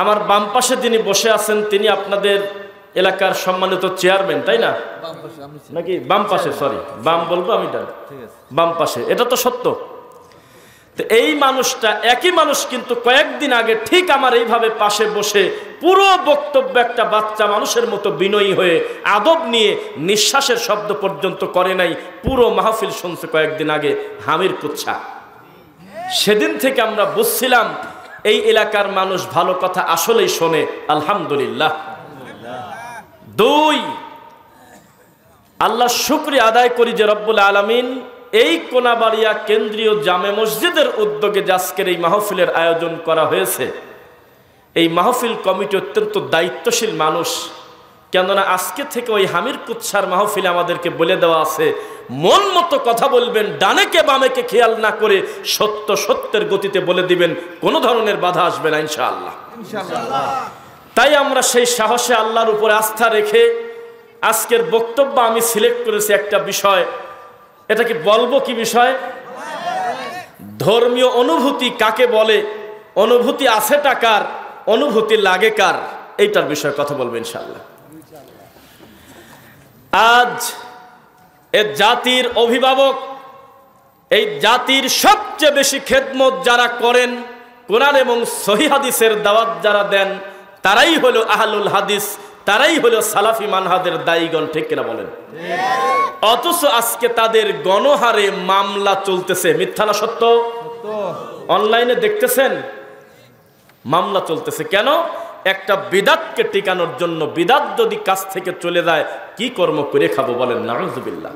আমার বাম পাশে যিনি বসে আছেন তিনি আপনাদের এলাকার সম্মানিত চেয়ারম্যান, তাই না? নাকি বাম পাশে, সরি বাম বলবো আমি, বাম পাশে, এটা তো সত্য। তো এই মানুষটা, একই মানুষ কিন্তু কয়েকদিন আগে ঠিক আমার এইভাবে পাশে বসে পুরো বক্তব্য একটা বাচ্চা মানুষের মতো বিনয়ী হয়ে আদব নিয়ে নিঃশ্বাসের শব্দ পর্যন্ত করে নাই, পুরো মাহফিল শুনছে কয়েকদিন আগে হামির কুচ্ছা। সেদিন থেকে আমরা বুঝছিলাম এই এলাকার মানুষ ভালো কথা আসলেই শোনে, আলহামদুলিল্লাহ। দুই, আল্লাহ শুকরিয়া আদায় করি যে রব্বুল আলামিন এই কোনাবাড়িয়া কেন্দ্রীয় জামে মসজিদের উদ্যোগে আজকের এই মাহফিলের আয়োজন করা হয়েছে। এই মাহফিল কমিটি অত্যন্ত দায়িত্বশীল মানুষ, কেননা আজকে থেকে ওই হামির কুচ্ছার মাহফিলে আমাদেরকে বলে দেওয়া আছে মন মতো কথা বলবেন, ডানেকে বামেকে খেয়াল না করে সত্য সত্যের গতিতে বলে দিবেন, কোনো ধরনের বাধা আসবে না ইনশাআল্লাহ। তাই আমরা সেই সাহসে আল্লাহর উপরে আস্থা রেখে আজকের বক্তব্য আমি সিলেক্ট করেছি একটা বিষয়। এটা কি বলবো, কি বিষয়? ধর্মীয় অনুভূতি কাকে বলে, অনুভূতি আছে টাকার, অনুভূতি লাগে কার, এইটার বিষয়ে কথা বলবো ইনশাআল্লাহ। আজ এ জাতির অভিভাবক, এই জাতির সবচেয়ে বেশি খেদমত যারা করেন, কোরআন এবং সহিহ হাদিসের দাওয়াত যারা দেন, তারাই হলো আহলুল হাদিস, তারাই হলো সালাফি মানহাজের দায়ীগণ, ঠিক কিনা বলেন? অথচ আজকে তাদের গণহারে মামলা চলতেছে, মিথ্যা না সত্য? অনলাইনে দেখতেছেন মামলা চলতেছে। কেন? একটা বিদাতকে টিকানোর জন্য। বিদাত যদি কাছ থেকে চলে যায় কি কর্ম করে খাবো বলেন, নাউযুবিল্লাহ।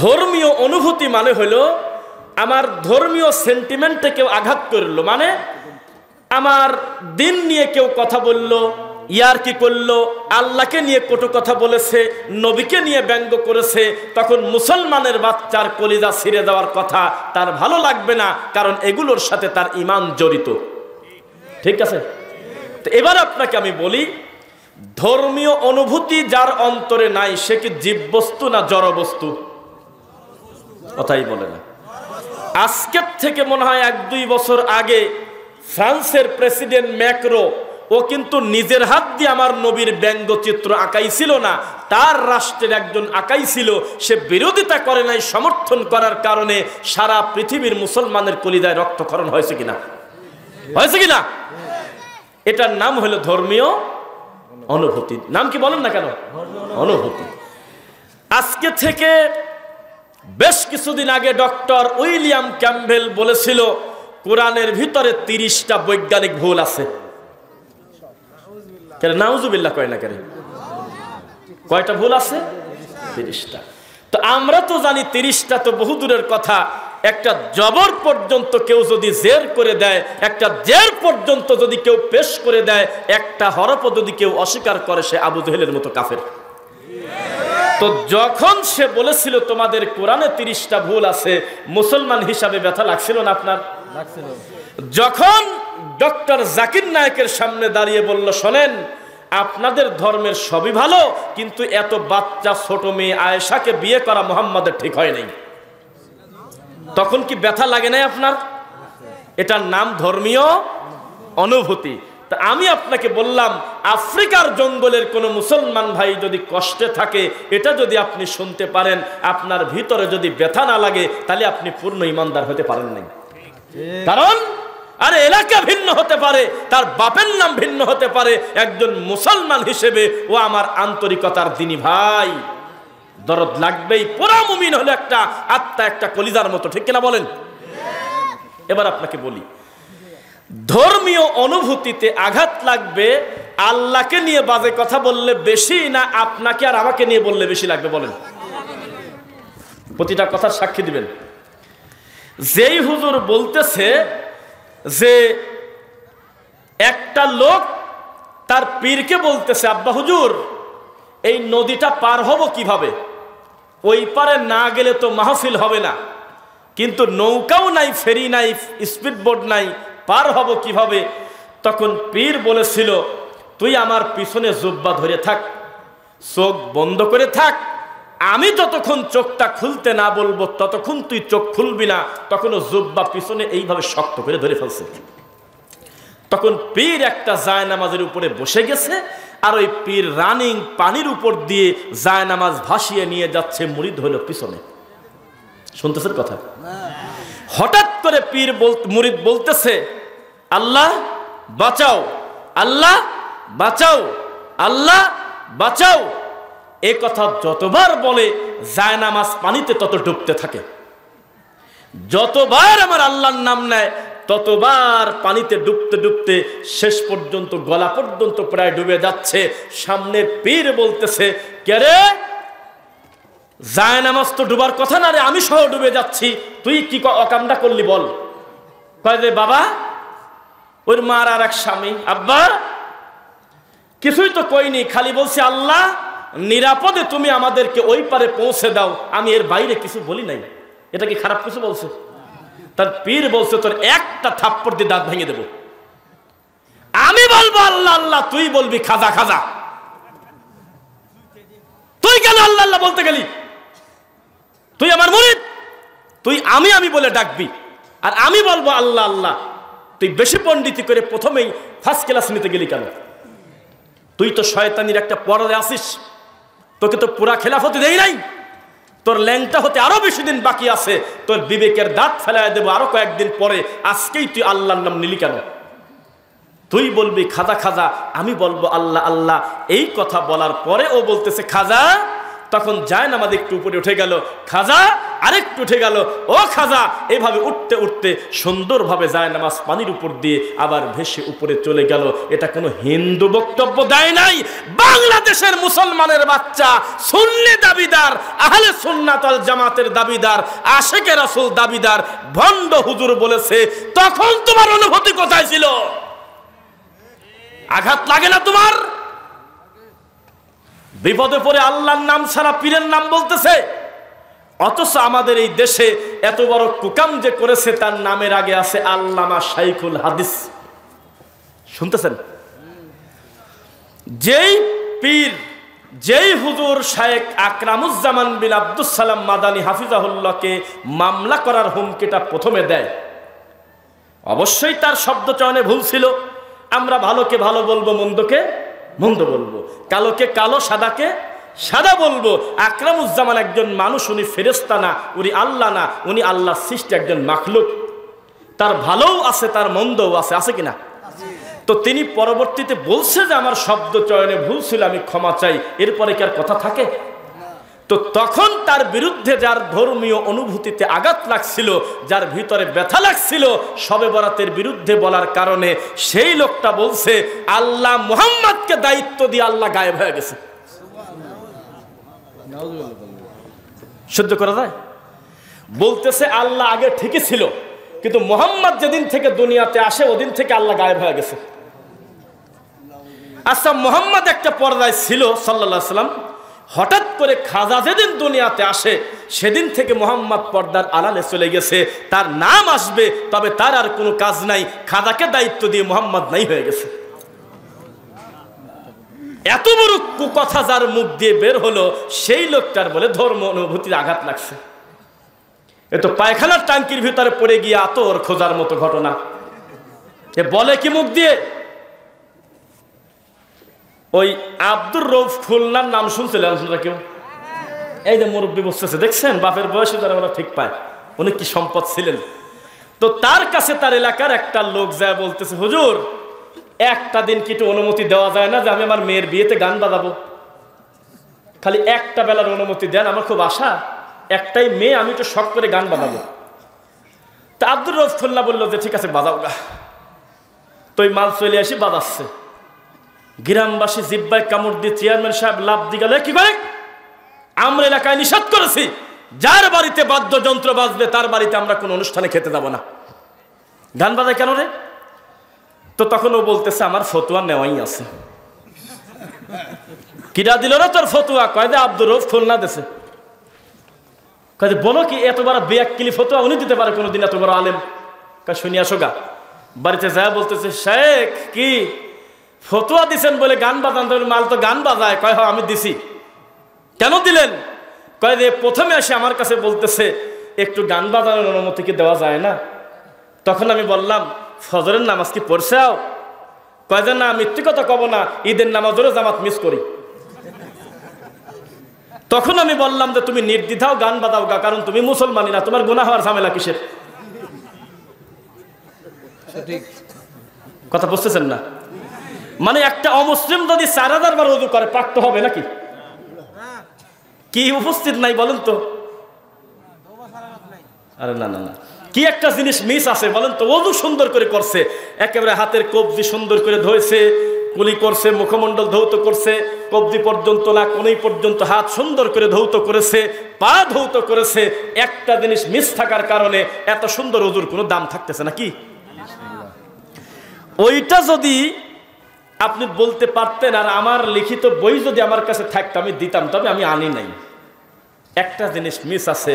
ধর্মীয় অনুভূতি মানে হলো আমার ধর্মীয় সেন্টিমেন্টে কেউ আঘাত করলো, মানে আমার দিন নিয়ে কেউ কথা বললো, ইয়ার কি করলো, আল্লাহকে নিয়ে কটু কথা বলেছে, নবীকে নিয়ে ব্যঙ্গ করেছে, তখন মুসলমানের বাচ্চার কলিজা ছিঁড়ে দেওয়ার কথা তার ভালো লাগবে না, কারণ এগুলোর সাথে তার ঈমান জড়িত। ঠিক আছে? তো এবার আপনাকে আমি বলি, ধর্মীয় অনুভূতি যার অন্তরে নাই সে কি জীববস্তু না জড় বস্তু? কথাই বলে না। আজকের থেকে মনে হয় 1-2 বছর আগে ফ্রান্সের প্রেসিডেন্ট ম্যাক্রো, ও কিন্তু নিজের হাত দিয়ে আমার নবীর ব্যঙ্গচিত্র আঁকাইছিল না, তার রাষ্ট্রের একজন আঁকাইছিল। সে বিরোধিতা করে নাই, সমর্থন করার কারণে সারা পৃথিবীর মুসলমানের কলিজায় রক্তক্ষরণ হয়েছে কিনা? হয়েছে কিনা? এটার নাম হলো ধর্মীয় অনুভূতি। নাম কি বলেন না কেন? অনুভূতি। আজকে থেকে বেশ কিছুদিন আগে ডক্টর উইলিয়াম ক্যাম্পবেল বলেছিল কোরআনের ভিতরে 30টা বৈজ্ঞানিক ভুল আছে। নাউজুবিল্লাহ কয় না কেন? কয়টা ভুল আছে? 30টা। তো আমরা তো জানি 30টা তো বহু দূরের কথা, একটা জবর পর্যন্ত কেউ যদি জের করে দেয়, একটা জের পর্যন্ত যদি কেউ পেশ করে দেয়, একটা হরফ যদি কেউ অস্বীকার করে সে আবু জেহেলের মতো কাফের। তো যখন সে বলেছিল তোমাদের কোরআনে 30টা ভুল আছে, মুসলমান হিসাবে ব্যথা লাগছিল না আপনার? লাগছিল। যখন ডক্টর জাকির নায়েকের সামনে দাঁড়িয়ে বলল শোনেন, আপনাদের ধর্মের সবই ভালো, কিন্তু এত বাচ্চা ছোট মেয়ে আয়েশাকে বিয়ে করা মুহাম্মাদের ঠিক হয় নাই, তখন কি ব্যথা লাগে নাই আপনার? এটার নাম ধর্মীয় অনুভূতি। তা আমি আপনাকে বললাম, আফ্রিকার জঙ্গলের কোন মুসলমান ভাই যদি কষ্টে থাকে, এটা যদি আপনি শুনতে পারেন, আপনার ভিতরে যদি ব্যথা না লাগে, তাহলে আপনি পূর্ণ ইমানদার হতে পারেন নাই। কারণ আরে এলাকা ভিন্ন হতে পারে, তার বাপের নাম ভিন্ন হতে পারে, একজন মুসলমান হিসেবে ও আমার আন্তরিকতার দিনী ভাই, দরদ লাগবেই। পুরা মুমিন হলো একটা আত্মা, একটা কলিজার মতো, ঠিক কিনা বলেন? এবার আপনাকে বলি, ধর্মীয় অনুভূতিতে আঘাত লাগবে আল্লাহকে নিয়ে বাজে কথা বললে বেশি, না আপনাকে আর আমাকে নিয়ে বললে বেশি লাগবে বলেন? প্রতিটা কথার সাক্ষী দিবেন। যেই হুজুর বলতেছে যে একটা লোক তার পীরকে বলতেছে, আব্বা হুজুর এই নদীটা পার হব কিভাবে, ওই পারে না গেলে তো মাহফিল হবে না, কিন্তু নৌকাও নাই, ফেরি নাই, স্পিড বোট নাই, পার হব কিভাবে? তখন পীর বলেছিল তুই আমার পিছনে জুব্বা ধরে থাক, চোখ বন্ধ করে থাক, আমি যতক্ষণ চোখটা খুলতে না বলবো ততক্ষণ তুই চোখ খুলবি না। তখন জুব্বা পিছনে এইভাবে শক্ত করে ধরে ফেলছে। তখন পীর একটা জায়নামাজের উপরে বসে গেছে, আর ওই পীর রানিং পানির উপর দিয়ে জায়নামাজ ভাসিয়ে নিয়ে যাচ্ছে, মুরিদ হলো পিছনে। শুনতেছেন কথা? হঠাৎ করে পীর মুরিদ বলতেছে, আল্লাহ বাঁচাও, আল্লাহ বাঁচাও, আল্লাহ বাঁচাও। এ কথা যতবার বলে জায়নামাজ পানিতে তত ডুবতে থাকে। যতবার আমার আল্লাহর নাম নেয় ততবার পানিতে ডুবতে ডুবতে শেষ পর্যন্ত গলা পর্যন্ত প্রায় ডুবে যাচ্ছে। সামনের পীর বলতেছে, কে রে, জায়নামাজ তো ডুবার কথা না রে, আমি সহ ডুবে যাচ্ছি, তুই কি অকামটা করলি বল। কয় যে বাবা, ওর মার আর এক স্বামী, আব্বা কিছুই তো কইনি, খালি বলছি আল্লাহ নিরাপদে তুমি আমাদেরকে ওই পারে পৌঁছে দাও, আমি এর বাইরে কিছু বলি নাই। এটা কি খারাপ কিছু বলছে? তার পীর বলছে, তোর একটা থাপ্পড় দিয়ে দাঁত ভেঙে দেব। আমি বলবো আল্লাহ আল্লাহ, তুই বলবি খাজা খাজা। তুই কেন আল্লাহ আল্লাহ বলতে গেলি? তুই আমার মুরিদ, তুই আমি আমি বলে ডাকবি, আর আমি বলবো আল্লাহ আল্লাহ। তুই বেশি পণ্ডিতি করে প্রথমেই ফার্স্ট ক্লাস নিতে গেলি কেন? তুই তো শয়তানির একটা পর্দায় আসিস, তোকে তো পুরা খেলাফতি দেই নাই। তোর ল্যাংটা হতে আরো বেশি দিন বাকি আছে, তোর বিবেকের দাঁত ফেলায় দেবো আরো কয়েকদিন পরে। আজকেই তুই আল্লাহর নাম নিলি কেন? তুই বলবি খাজা খাজা, আমি বলবো আল্লাহ আল্লাহ। এই কথা বলার পরে ও বলতেছে খাজা। তখন জায়নামাজ একটু উপরে উঠে গেল, খাজা আরেকটু উঠে গেল, ও খাজা। এইভাবে উঠতে উঠতে সুন্দরভাবে জায়নামাজ পানির উপর দিয়ে আবার ভেসে উপরে চলে গেল। এটা কোনো হিন্দু বক্তব্য দেয় নাই, বাংলাদেশের মুসলমানের বাচ্চা, সুন্নি দাবিদার, আহলে সুন্নাত ওয়াল জামাতের দাবিদার, আশিকে রাসূল দাবিদার ভণ্ড হুজুর বলেছে। তখন তোমার অনুভূতি কোথায় ছিল? আঘাত লাগে না তোমার? বিপদে পড়ে আল্লাহর নাম ছাড়া পীরের নাম বলতেছে, অথচ আমাদের এই দেশে এত বড় কুকাম যে করেছে তার নামের আগে আছে আল্লামা শাইখুল হাদিস। শুনতেছেন? যেই পীর, যেই হুজুর শায়েখ আকরামুজ্জামান বিন আব্দুস সালাম মাদানী হাফিজাহুল্লাহকে মামলা করার হুমকিটা প্রথমে দেয়, অবশ্যই তার শব্দ চয়নে ভুল ছিল। আমরা ভালোকে ভালো বলবো, মন্দকে মন্দ বলবো, কালোকে কালো, সাদাকে সাদা বলবো। আকরামুজ্জামান একজন মানুষ, উনি ফেরেশতা না, উনি আল্লাহ না, উনি আল্লাহর সৃষ্টি একজন মাখলুক। তার ভালোও আছে, তার মন্দও আছে, আছে কিনা? তো তিনি পরবর্তীতে বলছে যে আমার শব্দ চয়নে ভুল ছিল, আমি ক্ষমা চাই। এরপরে কি আর কথা থাকে? তো তখন তার বিরুদ্ধে যার ধর্মীয় অনুভূতিতে আঘাত লাগছিল, যার ভিতরে ব্যথা লাগছিল শবে বরাতের বিরুদ্ধে বলার কারণে, সেই লোকটা বলছে আল্লাহ মুহাম্মদকে দায়িত্ব দিয়ে আল্লাহ গায়েব হয়ে গেছে। সহ্য করা যায়? বলতেছে আল্লাহ আগে ঠিকই ছিল, কিন্তু মুহাম্মদ যেদিন থেকে দুনিয়াতে আসে ওদিন থেকে আল্লাহ গায়েব হয়ে গেছে। আচ্ছা, মুহাম্মদ একটা পর্দায় ছিল সাল্লাল্লাহু আলাইহি সাল্লাম, হঠাৎ করে খাজা যেদিন দুনিয়াতে আসে সেদিন থেকে মুহাম্মদ পর্দার আড়ালে চলে গেছে। তার নাম আসবে, তবে তার আর কোনো কাজ নাই। খাজাকে দায়িত্ব দিয়ে মুহাম্মদ নাই হয়ে গেছে। এত বড় কথা যার মুখ দিয়ে বের হলো, সেই লোকটার বলে ধর্ম অনুভূতির আঘাত লাগছে। এ তো পায়খানার ট্যাঙ্কির ভিতরে পড়ে গিয়ে আতর খোঁজার মতো ঘটনা। এ বলে কি মুখ দিয়ে? ওই আব্দুর রউফ খুলনার নাম শুনছিলেন আপনারা কেউ? এই যে মুরব্বী বসতেছে, দেখছেন? বাপের বয়সে যারা ওরা ঠিক পায়, উনি কি সম্পদ ছিলেন। তো তার কাছে তার এলাকার একটা লোক যায় বলতেছে, হুজুর একটা দিন কি একটু অনুমতি দেওয়া যায় না যে আমি আমার মেয়ের বিয়েতে গান বাজাবো? খালি একটা বেলার অনুমতি দেন, আমার খুব আশা, একটাই মেয়ে, আমি একটু শখ করে গান বাজাবো। তা আব্দুর রউফ খুলনা বললো যে ঠিক আছে বাজাও গা। তো ওই মাল চলে আসি, বাজাচ্ছে। গ্রামবাসী জিব্বায় কামড় দিয়ে চেয়ারম্যান সাহেব লাভ দিয়ে গেলে, কি করে? আমরা এলাকায় নিষেধ করেছি, যার বাড়িতে বাদ্যযন্ত্র বাজবে তার বাড়িতে আমরা কোনো অনুষ্ঠানে খেতে যাব না। গান বাজায় কেন রে? তো তখন ও বলতেছে আমার ফতুয়া নেওয়াই আছে। কিরা দিল না তোর ফতুয়া? কয় যে আব্দুর রউফ খুলনা দেশে। কয় যে বলো কি, এত বড় বেয়াক্কিলি ফতুয়া উনি দিতে পারে কোনোদিন? এত বড় আলেম। কয় শুনি আসো গা। বাড়িতে যায় বলতেছে, শেখ কি ফতুয়া দিছেন বলে গান বাজান? মাল তো গান বাজায়। কয় হয় আমি দিছি। কেন দিলেন? কয় যে প্রথমে এসে আমার কাছে বলতেছে একটু গান বাজানোর অনুমতি কি দেওয়া যায় না? তখন আমি বললাম ফজরের নামাজ কি পড়ছাও? কয় যে না মিথ্যে কথা কব না, ঈদের নামাজেরও জামাত মিস করি। তখন আমি বললাম যে তুমি নির্দ্বিধাও গান বাজাও গা, কারণ তুমি মুসলমানই না, তোমার গুনাহ হওয়ার ঝামেলা কিসের? কথা বুঝতেছেন না? মানে একটা অমুসলিম যদি 4000 বার ওযু করে পাক তো হবে নাকি? কি উপস্থিত নাই বলেন তো? আরে না না না, কি একটা জিনিস মিস আছে বলেন তো? ওযু সুন্দর করে করছে, একেবারে হাতের কবজি সুন্দর করে ধুয়েছে, কুলি করছে, মুখমণ্ডল ধৌত করছে, কবজি পর্যন্ত না কোনই পর্যন্ত হাত সুন্দর করে ধৌত করেছে, পা ধৌত করেছে। একটা জিনিস মিস থাকার কারণে এত সুন্দর ওযুর কোনো দাম থাকতেছে না কি? ওইটা যদি আপনি বলতে পারতেন আর আমার লিখিত বই যদি আমার কাছে থাকতো আমি দিতাম, তবে আমি আনি নাই। একটা জিনিস মিস আছে,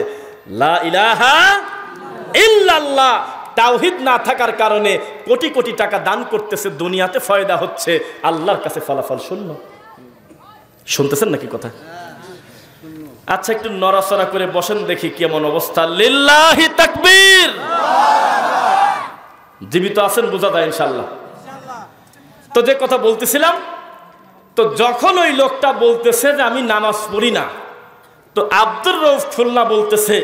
লা ইলাহা ইল্লাল্লাহ। তাওহীদ না থাকার কারণে কোটি কোটি টাকা দান করতেছে, দুনিয়াতে ফায়দা হচ্ছে, আল্লাহর কাছে ফলাফল শূন্য। শুনতেছেন নাকি কথা? আচ্ছা একটু নড়াচড়া করে বসেন দেখি কেমন অবস্থা। লিল্লাহি তাকবীর। জীবিত আছেন বোঝা যায় ইনশাআল্লাহ। তো যে কথা বলতেছিলাম, তো যখন ওই লোকটা বলতেছে যে আমি নামাজ পড়ি না, তো আব্দুর রউফ খুলনা বলতেছে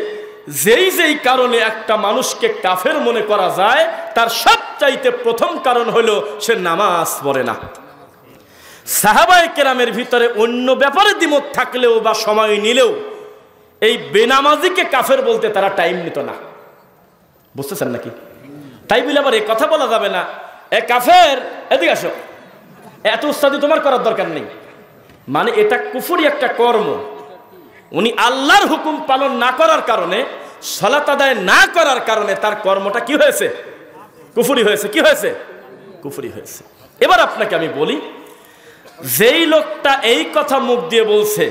যেই যেই কারণে একটা মানুষকে কাফের মনে করা যায় তার সবচাইতে প্রথম কারণ হলো সে নামাজ পড়ে না। সাহাবায়ে কেরামের ভিতরে অন্য ব্যাপারে দ্বিমত থাকলেও বা সময় নিলেও এই বেনামাজিকে কাফের বলতে তারা টাইম নিত না। বুঝতেছেন নাকি? তাই বলে আবার এই কথা বলা যাবে না, এ কাফের, এদিকে আসো, এত উস্তাদি তোমার করার দরকার নেই। মানে এটা কুফরি একটা কর্ম। উনি আল্লাহর হুকুম পালন না করার কারণে, সালাত আদায় না করার কারণে তার কর্মটা কি হয়েছে? কুফরি হয়েছে। কি হয়েছে? কুফরি হয়েছে। এবার আপনাকে আমি বলি, যেই লোকটা এই কথা মুখ দিয়ে বলছে,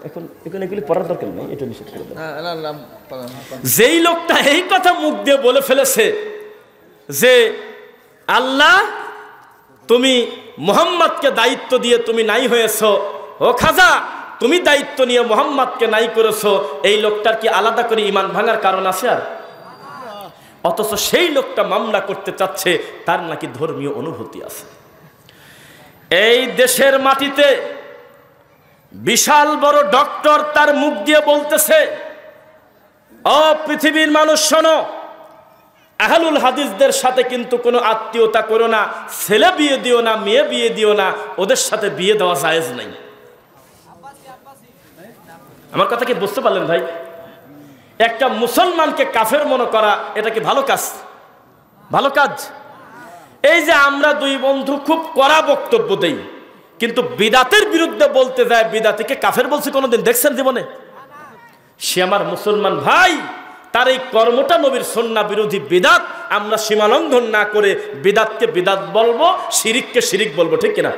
এখন এগুলি পড়ার দরকার নেই, এটা নিষেধ করে দাও। যেই লোকটা এই কথা মুখ দিয়ে বলে ফেলেছে যে আল্লাহ তুমি মুহাম্মদকে দায়িত্ব দিয়ে তুমি নাই হয়েছো, ও খাজা তুমি দায়িত্ব নিয়ে মুহাম্মদকে নাই করেছো, এই লোকটার কি আলাদা করে ঈমান ভাঙার কারণ আছে? আর অথচ সেই লোকটা মামলা করতে চাচ্ছে তার নাকি ধর্মীয় অনুভূতি আছে। এই দেশের মাটিতে বিশাল বড় ডক্টর তার মুখ দিয়ে বলতেছে, ও পৃথিবীর মানুষ শোনো, আহলুল হাদিসদের সাথে কিন্তু কোনো আত্মীয়তা করো না, ছেলে বিয়ে দিও না, মেয়ে বিয়ে দিও না, ওদের সাথে বিয়ে দেওয়া জায়েজ নাই। আমার কথা কি বুঝতে পারলেন ভাই? একটা মুসলমানকে কাফের মনে করা এটা কি ভালো কাজ? ভালো কাজ? এই যে আমরা দুই বন্ধু খুব কড়া বক্তব্য দেই, কিন্তু বিদাতের বিরুদ্ধে বলতে যায় বিদাতিকে কাফের বলছি কোনোদিন দেখছেন জীবনে? সে আমার মুসলমান ভাই, তার এই কর্মটা নবীর সুন্নাহ বিরোধী বিদাত। আমরা সীমালঙ্ঘন না করে বিদাতকে বিদাত বলবো, শিরিককে শিরিক বলবো, ঠিক কিনা?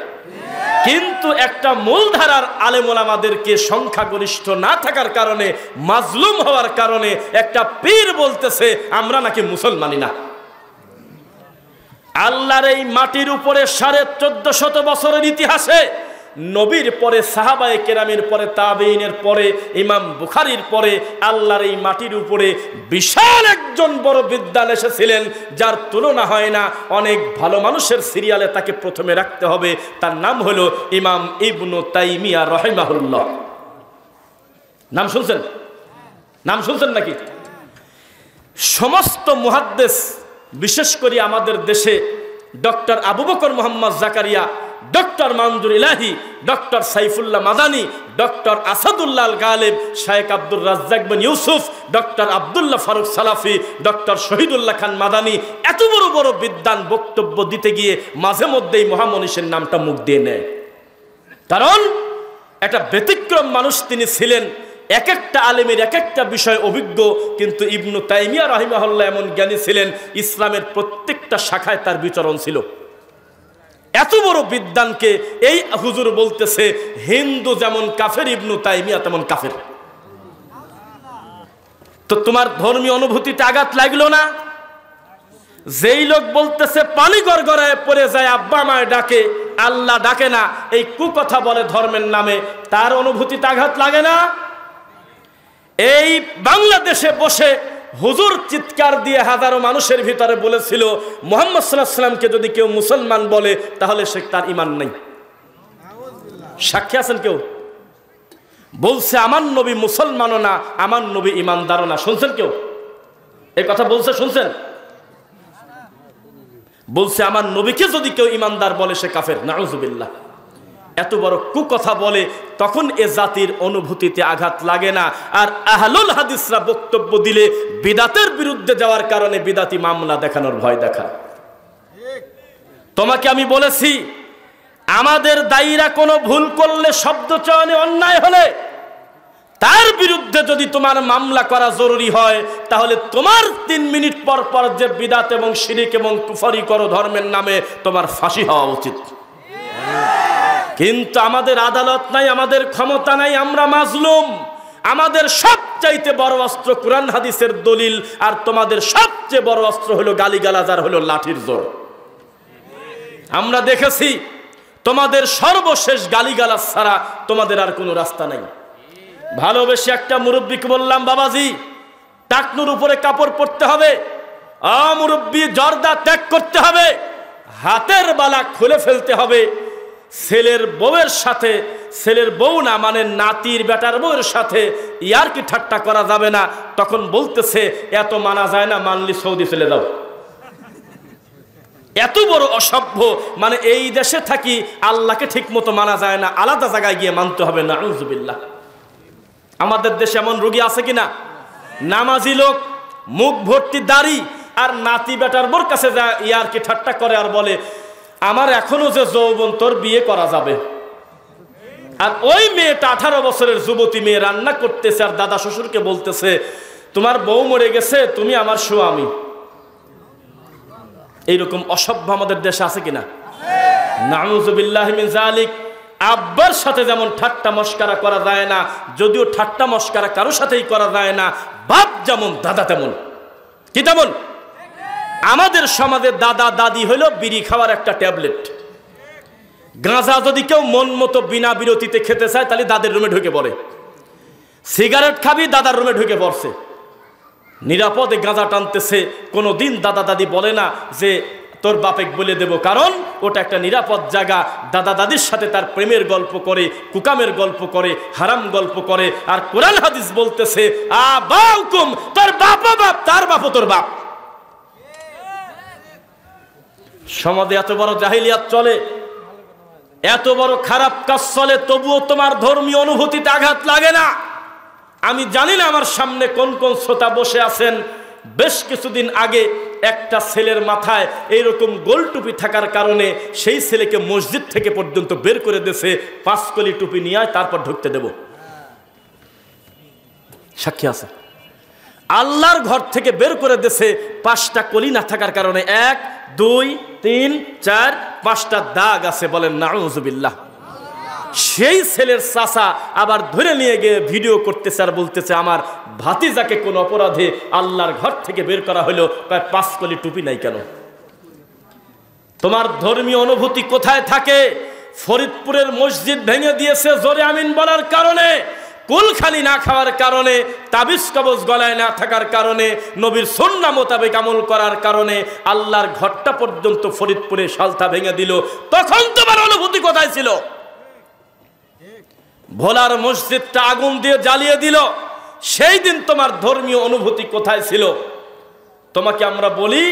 কিন্তু একটা মূলধারার আলেম ওলামাদেরকে সংখ্যাগরিষ্ঠ না থাকার কারণে, মাজলুম হওয়ার কারণে একটা পীর বলতেছে আমরা নাকি মুসলমানই না। আল্লাহর এই মাটির উপরে 1450 বছরের ইতিহাসে নবীর পরে, সাহাবায়ে কেরামের পরে, তাবেঈনের পরে, ইমাম বুখারীর পরে আল্লাহর এই মাটির উপরে বিশাল একজন বড় বিদ্বান এসেছিলেন, যার তুলনা হয় না। অনেক ভালো মানুষের সিরিয়ালে তাকে প্রথমে রাখতে হবে, তার নাম হলো ইমাম ইবনু তাইমিয়া রাহিমাহুল্লাহ। নাম শুনছেন? নাম শুনছেন নাকি? সমস্ত মুহাদ্দিস, বিশেষ করে আমাদের দেশে ডক্টর আবু বকর মোহাম্মদ জাকারিয়া, ডক্টর মানজুর ইলাহি, ডক্টর সাইফুল্লাহ মাদানী, ডক্টর আসাদুল্লাহ আল গালিব, শায়েখ আব্দুর রাজ্জাক বিন ইউসুফ, ডক্টর আব্দুল্লাহ ফারুক সালাফি, ডক্টর শহীদুল্লাহ খান মাদানী, এত বড় বড় বিদ্বান বক্তব্য দিতে গিয়ে মাঝে মধ্যেই মহামনীষের নামটা মুখ দিয়ে নেয়। কারণ একটা ব্যতিক্রম মানুষ তিনি ছিলেন, এক একটা আলেমের এক একটা বিষয় অভিজ্ঞ। কিন্তু ইবনু তাইমিয়া রাহিমাহুল্লাহ এমন জ্ঞানী ছিলেন, ইসলামের প্রত্যেকটা শাখায় তার বিচরণ ছিল। এত বড় বিদ্বানকে এই হুজুর বলতেছে হিন্দু যেমন কাফের, ইবনু তাইমিয়া তেমন কাফের। তো তোমার ধর্মীয় অনুভূতিতে আঘাত লাগলো না? যেই লোক বলতেছে পানি গড়গড়ায় পড়ে যায়, আব্বা মায় ডাকে, আল্লাহ ডাকে না, এই কুকথা বলে ধর্মের নামে, তার অনুভূতিতে আঘাত লাগে না? এই বাংলাদেশে বসে হুজুর চিৎকার দিয়ে হাজারো মানুষের ভিতরে বলেছিল মুহাম্মদ সাল্লাল্লাহু আলাইহি ওয়াসাল্লামকে যদি কেউ মুসলমান বলে তাহলে সে তার ঈমান নেই। সাক্ষী আছেন কেউ? বলছে আমার নবী মুসলমানও না, আমার নবী ঈমানদারও না। শুনছেন কেউ এই কথা বলছে? শুনছেন? বলছে আমার নবীকে যদি কেউ ঈমানদার বলে সে কাফের। নাউজুবিল্লাহ। এত বড় কুকথা বলে তখন এ জাতির অনুভূতিতে আঘাত লাগে না। আর আহলুল হাদিসরা বক্তব্য দিলে বিদাতের বিরুদ্ধে যাওয়ার কারণে বিদাতি মামলা দেখানোর ভয় দেখায়। তোমাকে আমি বলেছি আমাদের দায়ীরা কোনো ভুল করলে, শব্দ চয়নে অন্যায় হলে তার বিরুদ্ধে যদি তোমার মামলা করা জরুরি হয় তাহলে তোমার 3 মিনিট পর পর যে বিদাত এবং শিরিক এবং কুফরি করো ধর্মের নামে, তোমার ফাঁসি হওয়া উচিত। কিন্তু আমাদের আদালত নাই, আমাদের ক্ষমতা নাই, আমরা মাজলুম। আমাদের সবচাইতে বড় অস্ত্র কুরআন হাদিসের দলিল, আর তোমাদের সবচেয়ে বড় অস্ত্র হলো গালিগালাজ আর হলো লাঠির জোর। আমরা দেখেছি তোমাদের সর্বশেষ গালিগালাজ ছাড়া তোমাদের আর কোনো রাস্তা নাই। ভালোবেসে একটা মুরব্বীকে বললাম, বাবাজি টাকনুর উপরে কাপড় পরতে হবে, মুরব্বী জর্দা ত্যাগ করতে হবে, হাতের বালা খুলে ফেলতে হবে, ছেলের বউয়ের সাথে, ছেলের বউ না মানে নাতির বেটার বউয়ের সাথে ইয়ার কি ঠাট্টা করা যাবে না। তখন বলতেছে এত মানা যায় না, মানলি সৌদি চলে যাও। এত বড় অসভ্য, মানে এই দেশে থাকি আল্লাহকে ঠিক মতো মানা যায় না, আলাদা জায়গায় গিয়ে মানতে হবে। নাউজুবিল্লাহ। আমাদের দেশে এমন রোগী আছে কিনা? নামাজি লোক, মুখ ভর্তি দাড়ি, আর নাতি বেটার বোর কাছে যায় ইয়ার কি ঠাট্টা করে আর বলে আমার এখনো যে যৌবন, তোর বিয়ে করা যাবে। আর ওই মেয়েটা 18 বছরের যুবতী মেয়ে রান্না করতেছে আর দাদা শ্বশুরকে বলতেছে তোমার বউ মরে গেছে, তুমি আমার স্বামী। এইরকম অসভ্য আমাদের দেশে আছে কিনা? নাউজুবিল্লাহি মিন যালিক। আব্বার সাথে যেমন ঠাট্টা মস্কারা করা যায় না, যদিও ঠাট্টা মস্কারা কারোর সাথেই করা যায় না, বাপ যেমন দাদা তেমন। কি তেমন? আমাদের সমাজে দাদা দাদি হলো বিড়ি খাওয়ার একটা ট্যাবলেট। গাঁজা যদি কেউ মন মতো বিনা বিরতিতে খেতে চায় তাহলে দাদের রুমে ঢুকে পড়ে। সিগারেট খাবি, দাদার রুমে ঢুকে পড়ছে, নিরাপদে গাঁজা টানতেছে। কোনোদিন দাদা দাদি বলে না যে তোর বাপেক বলে দেব, কারণ ওটা একটা নিরাপদ জায়গা। দাদা দাদির সাথে তার প্রেমের গল্প করে, কুকামের গল্প করে, হারাম গল্প করে। আর কোরআন হাদিস বলতেছে আবাউকুম, তোর বাপও বাপ, তার বাপও তোর বাপ। সমাজে এত বড় জাহিলিয়াত চলে, এত বড় খারাপ কাজ চলে, তবুও তোমার ধর্মীয় অনুভূতিতে আঘাত লাগে না। আমি জানি না আমার সামনে কোন কোন শ্রোতা বসে আছেন। বেশ কিছুদিন আগে একটা ছেলের মাথায় এইরকম গোল টুপি থাকার কারণে সেই ছেলেকে মসজিদ থেকে পর্যন্ত বের করে দিয়েছে, 5 কলি টুপি নিয়ে আয় তারপর ঢুকতে দেব। সাক্ষী আছে। আল্লাহর ঘর থেকে বের করে দিয়েছে 5টা কলি না থাকার কারণে। 1 2 3 4 5টা দাগ আছে। বলেন নাউজুবিল্লাহ। সেই ছেলের চাচা আবার ধরে নিয়ে গিয়ে ভিডিও করতেছে আর বলতেছে আমার ভাতিজাকে কোন অপরাধে আল্লাহর ঘর থেকে বের করা হলো, প্রায় 5 কলি টুপি নাই কেন? তোমার ধর্মীয় অনুভূতি কোথায় থাকে? ফরিদপুরের মসজিদ ভেঙে দিয়েছে জোরে আমিন বলার কারণে, কুলখানি না খাওয়ার কারণে, তাবিজ কবজ গলায় না থাকার কারণে, নবীর সুন্নাহ মোতাবেক আমল করার কারণে আল্লাহর ঘরটা পর্যন্ত ফরিদপুরে সালতা ভেঙে দিল। তখন তোমার অনুভূতি কোথায় ছিল? ভোলার মসজিদটা আগুন দিয়ে জ্বালিয়ে দিল, সেই দিন তোমার ধর্মীয় অনুভূতি কোথায় ছিল? তোমাকে আমরা বলি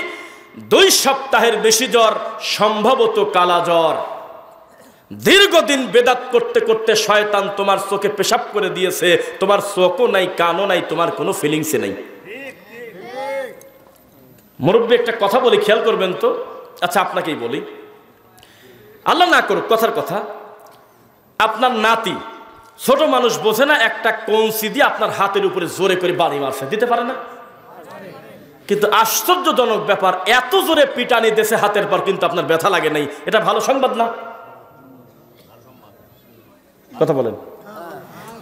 2 সপ্তাহের বেশি জ্বর, সম্ভবত কালা জ্বর। দীর্ঘদিন বেদাত করতে করতে শয়তান তোমার চোখে পেশাব করে দিয়েছে, তোমার চোখও নাই, কানও নাই, তোমার কোনো ফিলিংসই নাই। মুরব্বী একটা কথা বলি, খেয়াল করবেন তো। আচ্ছা আপনাকেই বলি, আল্লাহ না করুক কথার কথা, আপনার নাতি ছোট মানুষ বোঝে না, একটা কঞ্চি দিয়ে আপনার হাতের উপরে জোরে করে বাড়ি মারছে, দিতে পারে না? কিন্তু আশ্চর্যজনক ব্যাপার, এত জোরে পিটানি দেশে হাতের পর কিন্তু আপনার ব্যথা লাগে নাই। এটা ভালো সংবাদ না? কথা বলেন।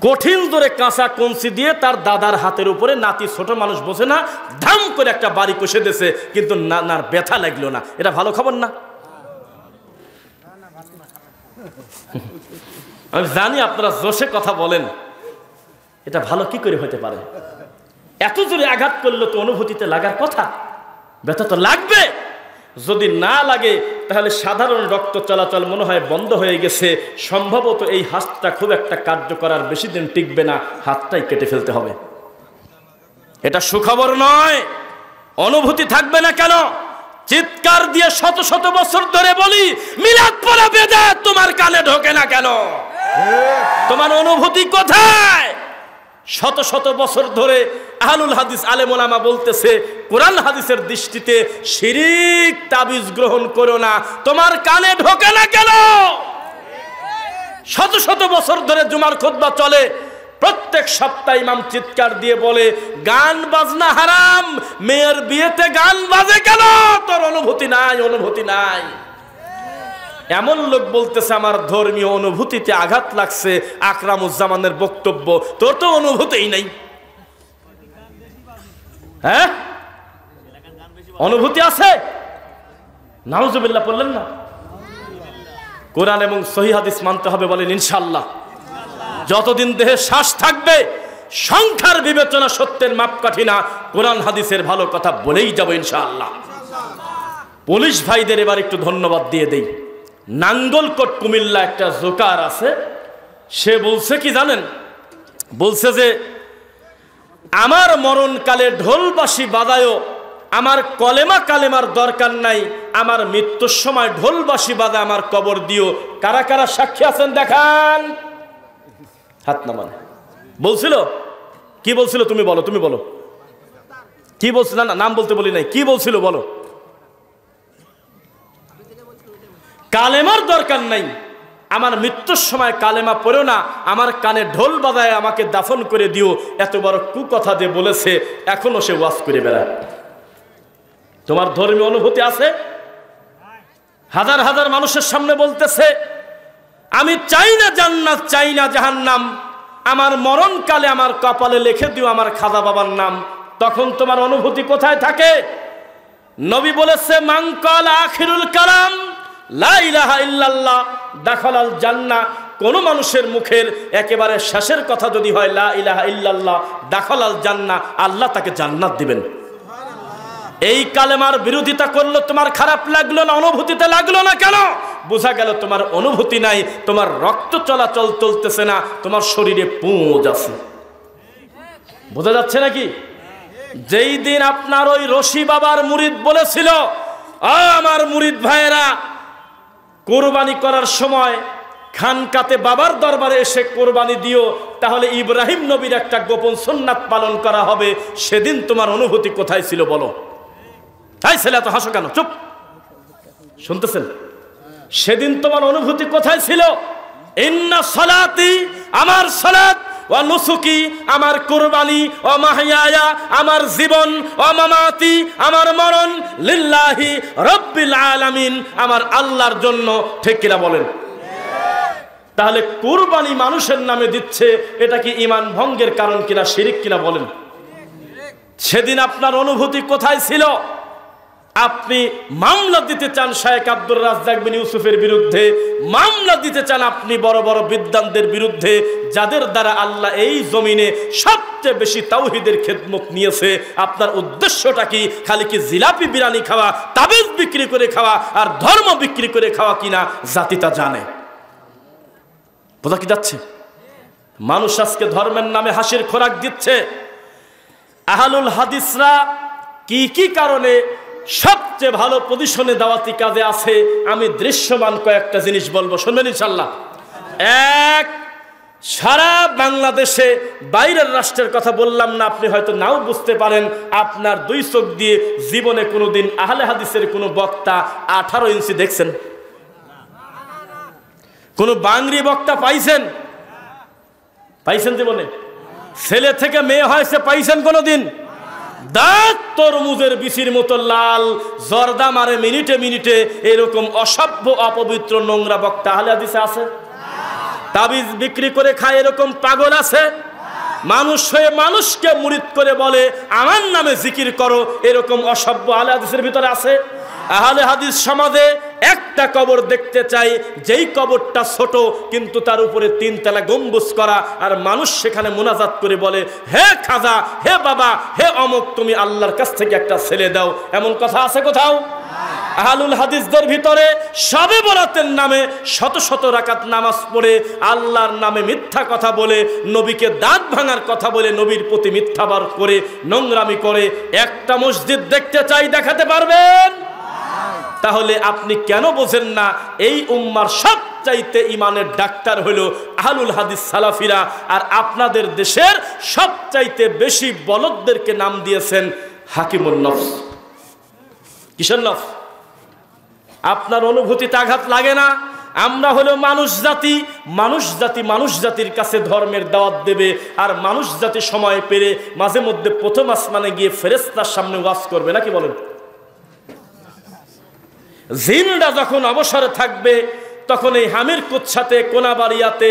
কঠিন জোরে কাঁচা কঞ্চি দিয়ে তার দাদার হাতের উপরে নাতি ছোট মানুষ বোঝে না, ধাম করে একটা বাড়ি কষে দিয়েছে, কিন্তু নানার ব্যথা লাগলো না। এটা ভালো খবর না? আমি জানি আপনারা জোশে কথা বলেন, এটা ভালো কি করে হতে পারে? এত জোরে আঘাত করলে তো অনুভূতিতে লাগার কথা, ব্যথা তো লাগবে। যদি না লাগে তাহলে সাধারণ রক্ত চলাচল মনে হয় বন্ধ হয়ে গেছে, সম্ভবত এই হাতটা খুব একটা কার্য করার বেশি দিন টিকবে না, হাতটাই কেটে ফেলতে হবে। এটা সুখবর নয়। অনুভূতি থাকবে না কেন? চিৎকার দিয়ে শত শত বছর ধরে বলি, মিলাদ পড়া বেদাত তোমার কানে ঢোকে না কেন? তোমার অনুভূতি কোথায়? শত শত বছর ধরে আহলুল হাদিস আলেম ওলামা বলতেছে, কোরআন হাদিসের দৃষ্টিতে শিরিক তাবিজ গ্রহণ করো না, তোমার কানে ঢোকে না কেন? শত শত বছর ধরে জুমার খুতবা চলে, প্রত্যেক সপ্তাহে ইমাম চিৎকার দিয়ে বলে গান বাজনা হারাম, মেয়ের বিয়েতে গান বাজে কেন? তোর অনুভূতি নাই, অনুভূতি নাই। এমন লোক বলতেছে আমার ধর্মীয় অনুভূতিতে আঘাত লাগছে, আকরামুজ্জামানের বক্তব্য, তোর তো অনুভূতিই নাই। হ্যাঁ, অনুভূতি আছে? নাউজুবিল্লাহ বললেন না? কোরআন এবং সহিহ হাদিস মানতে হবে বলেন ইনশাআল্লাহ। যতদিন দেহে শ্বাস থাকবে, সংখ্যার বিবেচনা সত্যের মাপকাঠি না, কোরআন হাদিসের ভালো কথা বলেই যাব ইনশাআল্লাহ। পুলিশ ভাইদের এবার একটু ধন্যবাদ দিয়ে দেই। নাঙ্গলকোট কুমিল্লা একটা জোকার আছে, সে বলছে কি জানেন? বলছে যে আমার মরণকালে ঢোলবাসি বাজায়ও, আমার কলেমা কালেমার দরকার নাই, আমার মৃত্যুর সময় ঢোলবাসি বাজা আমার কবর দিও। কারা কারা সাক্ষী আছেন দেখান, হাত নামান। বলছিল কি বলছিল? তুমি বলো, তুমি বলো কি বলছিল? না নাম বলতে বলি নাই, কি বলছিল বলো? কালেমার দরকার নাই, আমার মৃত্যুর সময় কালেমা পড়ো না, আমার কানে ঢোল বাজায় আমাকে দাফন করে দিও। এত বড় কুকথা যে বলেছে, এখনো সে ওয়াজ করে বেড়ায়। তোমার ধর্মীয় অনুভূতি আছে? হাজার হাজার মানুষের সামনে বলতেছে আমি চাই না জান্নাত, চাই না জাহান্নাম, আমার মরণকালে আমার কপালে লিখে দিও আমার খাজা বাবার নাম। তখন তোমার অনুভূতি কোথায় থাকে? নবী বলেছে মান ক্বালা আখিরুল কালাম লা ইলাহা ইল্লাল্লাহ দাখালাল জান্নাহ। কোন মানুষের মুখের একেবারে শেষের কথা যদি হয় লা ইলাহা ইল্লাল্লাহ দাখালাল জান্নাহ, আল্লাহ তাকে জান্নাত দিবেন। এই কালেমার বিরোধিতা করলো, তোমার খারাপ লাগলো না? অনুভূতিতে লাগলো না কেন? বোঝা গেল তোমার অনুভূতি নাই, তোমার রক্ত চলাচল চলতেছে না, তোমার শরীরে পুঁজ আছে। বোঝা যাচ্ছে নাকি? যেই দিন আপনার ওই রশি বাবার মুরিদ বলেছিল আমার মুরিদ ভাইয়েরা কোরবানি করার সময় খানকাতে বাবার দরবারে এসে কোরবানি দিও, তাহলে ইব্রাহিম নবীর একটা গোপন সুন্নাত পালন করা হবে, সেদিন তোমার অনুভূতি কোথায় ছিল বলো? তাই ছেলে এত হাসো কেন? চুপ, শুনতেছেন? সেদিন তোমার অনুভূতি কোথায় ছিল? ইন্না সালাতি, আমার সালাত, ওয়া নুসুকি, আমার কুরবানি, ওয়া মাহইয়ায়া, আমার জীবন, ওয়া মামাতি, আমার মরণ, লিল্লাহি রাব্বিল আলামিন, আমার আল্লাহর জন্য। ঠিক কিনা বলেন? তাহলে কুরবানি মানুষের নামে দিচ্ছে, এটা কি ঈমান ভঙ্গের কারণ কিনা, শিরক কিনা বলেন? সেদিন আপনার অনুভূতি কোথায় ছিল? আপনি মামলা দিতে চান শেখ আব্দুর রাজ্জাক বিন ইউসুফের বিরুদ্ধে, মামলা দিতে চান আপনি বড় বড় বিদ্বানদের বিরুদ্ধে, যাদের দ্বারা আল্লাহ এই জমিনে সবচেয়ে বেশি তাওহীদের খেদমত নিয়েছে। আপনার উদ্দেশ্যটা কি? খালি কি জিলাপি বিরিয়ানি খাওয়া, তাবিজ বিক্রি করে খাওয়া, আর ধর্ম বিক্রি করে খাওয়া কিনা জাতিটা জানে? বোঝা কি যাচ্ছে? মানুষ আজকে ধর্মের নামে হাসির খোরাক দিচ্ছে। আহলুল হাদিসরা কি কি কারণে সবচেয়ে ভালো পজিশনে দাওয়াতি কাজে আছে, আমি দৃশ্যমান কয়েকটা জিনিস বলবো, শুনবেন ইনশাআল্লাহ। এক, সারা বাংলাদেশে বাইরের রাষ্ট্রের কথা বললাম না, আপনি হয়তো নাও বুঝতে পারেন। আপনার দুই চোখ দিয়ে জীবনে কোনোদিন আহলে হাদিসের কোনো বক্তা 18 ইঞ্চি দেখছেন? কোন বাংরি বক্তা পাইছেন? পাইছেন জীবনে? ছেলে থেকে মেয়ে হয়েছে পাইছেন কোনোদিন? দাঁত তরমুজের বিচির মতো লাল, জর্দা মারে মিনিটে মিনিটে, এরকম অসভ্য অপবিত্র নোংরা বক্তা আহলে হাদিসে আছে? তাবিজ বিক্রি করে খায় এরকম পাগল আছে? মানুষ হয়ে মানুষকে মুরিদ করে বলে আমার নামে জিকির করো, এরকম অসভ্য আহলে হাদিসের ভিতরে আছে? আহলে হাদিস সমাজে একটা কবর দেখতে চাই, যেই কবরটা ছোট কিন্তু তার উপরে 3 তলা গম্বুজ করা, আর মানুষ সেখানে মুনাজাত করে বলে, হে খাজা, হে বাবা, হে অমুক, তুমি আল্লাহর কাছ থেকে একটা ছেলে দাও। এমন কথা আছে কোথাও? আহলুল হাদিসদের ভিতরে শবে বরাতের নামে শত শত রাকাত নামাজ পড়ে আল্লাহর নামে মিথ্যা কথা বলে, নবীকে দাঁত ভাঙার কথা বলে, নবীর প্রতি মিথ্যাবার করে, নোংরামি করে একটা মসজিদ দেখতে চাই, দেখাতে পারবেন? তাহলে আপনি কেন বোঝেন না এই উম্মার সবচাইতে ইমানের ডাক্তার হলো আহলুল হাদিস সালাফিরা, আর আপনাদের দেশের সবচাইতে বেশি বলদদেরকে নাম দিয়েছেন হাকিমুন নফস। কিসের নফস? আপনার অনুভূতিতে আঘাত লাগে না? আমরা হলো মানুষ জাতি, মানুষ জাতির কাছে ধর্মের দাওয়াত দেবে, আর মানুষ জাতি সময় পেলে মাঝে মধ্যে প্রথম আসমানে গিয়ে ফেরেশতার সামনে ওয়াজ করবে, নাকি বলেন? জিনরা যখন অবসরে থাকবে তখন এই হামির কুচ্ছাতে, কোনাবাড়িয়াতে,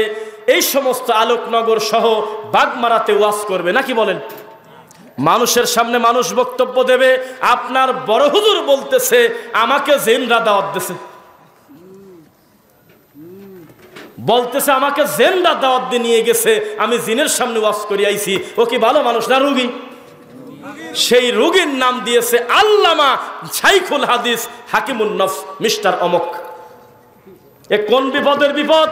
এই সমস্ত আলোকনগর সহ বাগমারাতে ওয়াজ করবে, নাকি বলেন? মানুষের সামনে মানুষ বক্তব্য দেবে। আপনার বড় হুজুর বলতেছে আমাকে জিনরা দাওয়াত দিয়েছে, বলতেছে আমাকে জিনরা দাওয়াত দিয়ে নিয়ে গেছে, আমি জিনের সামনে ওয়াজ করে আইছি। ও কি ভালো মানুষ না রোগী? সেই রোগীর নাম দিয়েছে আল্লামা শাইখুল হাদিস হাকিমুন নফস মিস্টার অমক। এ কোন বিপদের বিপদ!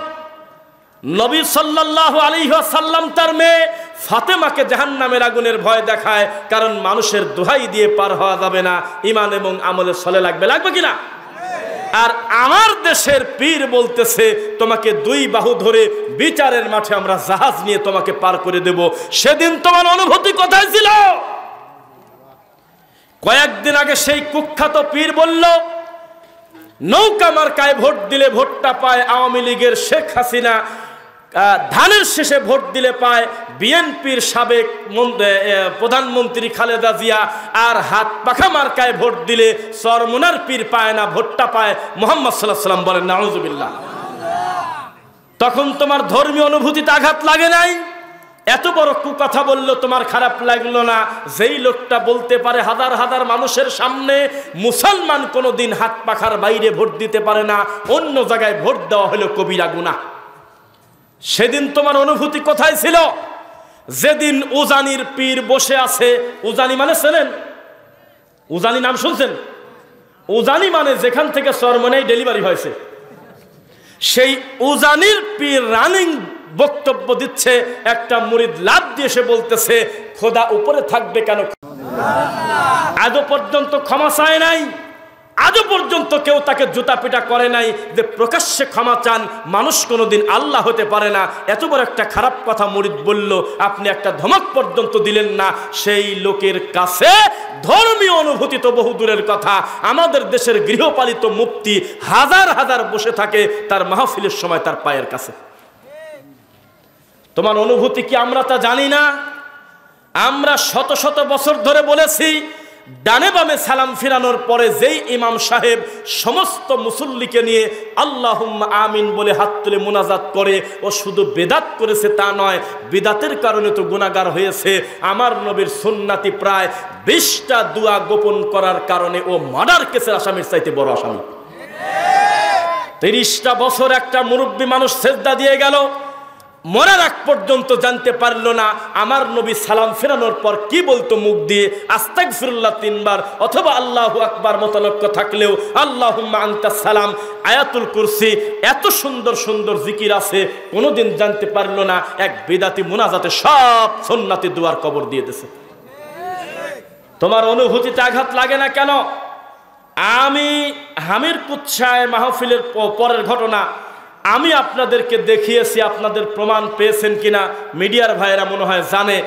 নবী সাল্লাল্লাহু আলাইহি ওয়াসাল্লাম তার মেয়ে ফাতেমাকে জাহান্নামের আগুনের ভয় দেখায়, কারণ মানুষের দোহাই দিয়ে পার হওয়া যাবে না, ঈমান এবং আমলে সলে লাগবে, লাগবে কিনা? আর আমার দেশের পীর বলতেছে তোমাকে 2 বাহু ধরে বিচারের মাঠে আমরা জাহাজ নিয়ে তোমাকে পার করে দেব। সেদিন তোমার অনুভূতি কোথায় ছিল? কয়েকদিন আগে সেই কুখ্যাত পীর বলল নৌকা মার্কায় ভোট দিলে ভোটটা পায় আওয়ামী লীগের শেখ হাসিনা, ধানের শেষে ভোট দিলে পায় বিএনপির সাবেক প্রধানমন্ত্রী খালেদা জিয়া, আর হাত পাখা মার্কায় ভোট দিলে চরমোনার পীর পায় না, ভোটটা পায় মুহাম্মদ সাল্লাল্লাহু আলাইহি ওয়াসাল্লাম। বলেন নাউজুবিল্লাহ। তখন তোমার ধর্মীয় অনুভূতিতে আঘাত লাগে নাই? এত বড় কথা বললো তোমার খারাপ লাগলো না? যেই লোকটা বলতে পারে হাজার হাজার মানুষের সামনে মুসলমান কোনোদিন হাত পাখার বাইরে ভোট দিতে পারে না, অন্য জায়গায় ভোট দেওয়া হলো কবিরা গুনাহ, সেদিন তোমার অনুভূতি কোথায় ছিল? যেদিন উজানির পীর বসে আছে, উজানি মানে চেনেন? উজানি নাম শুনছেন? উজানি মানে যেখান থেকে চরমোনাই ডেলিভারি হয়েছে, সেই উজানির পীর রানিং বক্তব্য দিচ্ছে, একটা মুরিদ লাভ দিয়ে সে বলতেছে খোদা উপরে থাকবে কেন? আজও পর্যন্ত ক্ষমা চায় নাই, আজও পর্যন্ত কেউ তাকে জুতা পিটা করে নাই যে প্রকাশ্যে ক্ষমা চান। মানুষ কোনোদিন আল্লাহ হতে পারে না, এত বড় একটা খারাপ কথা মুরিদ বলল, আপনি একটা ধমক পর্যন্ত দিলেন না। সেই লোকের কাছে ধর্মীয় অনুভূতি তো বহু দূরের কথা, আমাদের দেশের গৃহপালিত মুফতি হাজার হাজার বসে থাকে তার মাহফিলের সময় তার পায়ের কাছে। তোমার অনুভূতি কি আমরা তা জানি না? আমরা শত শত বছর ধরে বলেছি ডানে বামে সালাম ফিরানোর পরে যেই ইমাম সাহেব সমস্ত মুসল্লিকে নিয়ে আল্লাহুম্মা আমিন বলে হাত তুলে মুনাজাত করে, ও শুধু বেদাত করেছে তা নয়, বিদাতের কারণে তো গুনাহগার হয়েছে। আমার নবীর সুন্নাতি প্রায় 20টা দোয়া গোপন করার কারণে ও মার্ডার কেসের আসামির চাইতে বড় আসামি। 30টা বছর একটা মুরব্বী মানুষ সেজদা দিয়ে গেল, মরার আগ পর্যন্ত জানতে পারলো না আমার নবী সালাম ফেরানোর পর কি বলতো মুখ দিয়ে, আস্তাগফিরুল্লাহ 3 বার অথবা আল্লাহু আকবার মতলক্য থাকলেও আল্লাহুম্মা আনতাস সালাম, আয়াতুল কুরসি, এত সুন্দর সুন্দর জিকির আছে, কোনোদিন জানতে পারলো না। এক বিদাতি মুনাজাতে সব সুন্নাতি দুয়ার কবর দিয়ে দিয়েছে। তোমার অনুভূতিতে আঘাত লাগে না কেন? আমি হামির কুচ্ছায় মাহফিলের পরের ঘটনা আমি আপনাদেরকে দেখিয়েছি, আপনাদের প্রমাণ পেয়েছেন কিনা মিডিয়ার ভাইয়েরা মনে হয় জানে।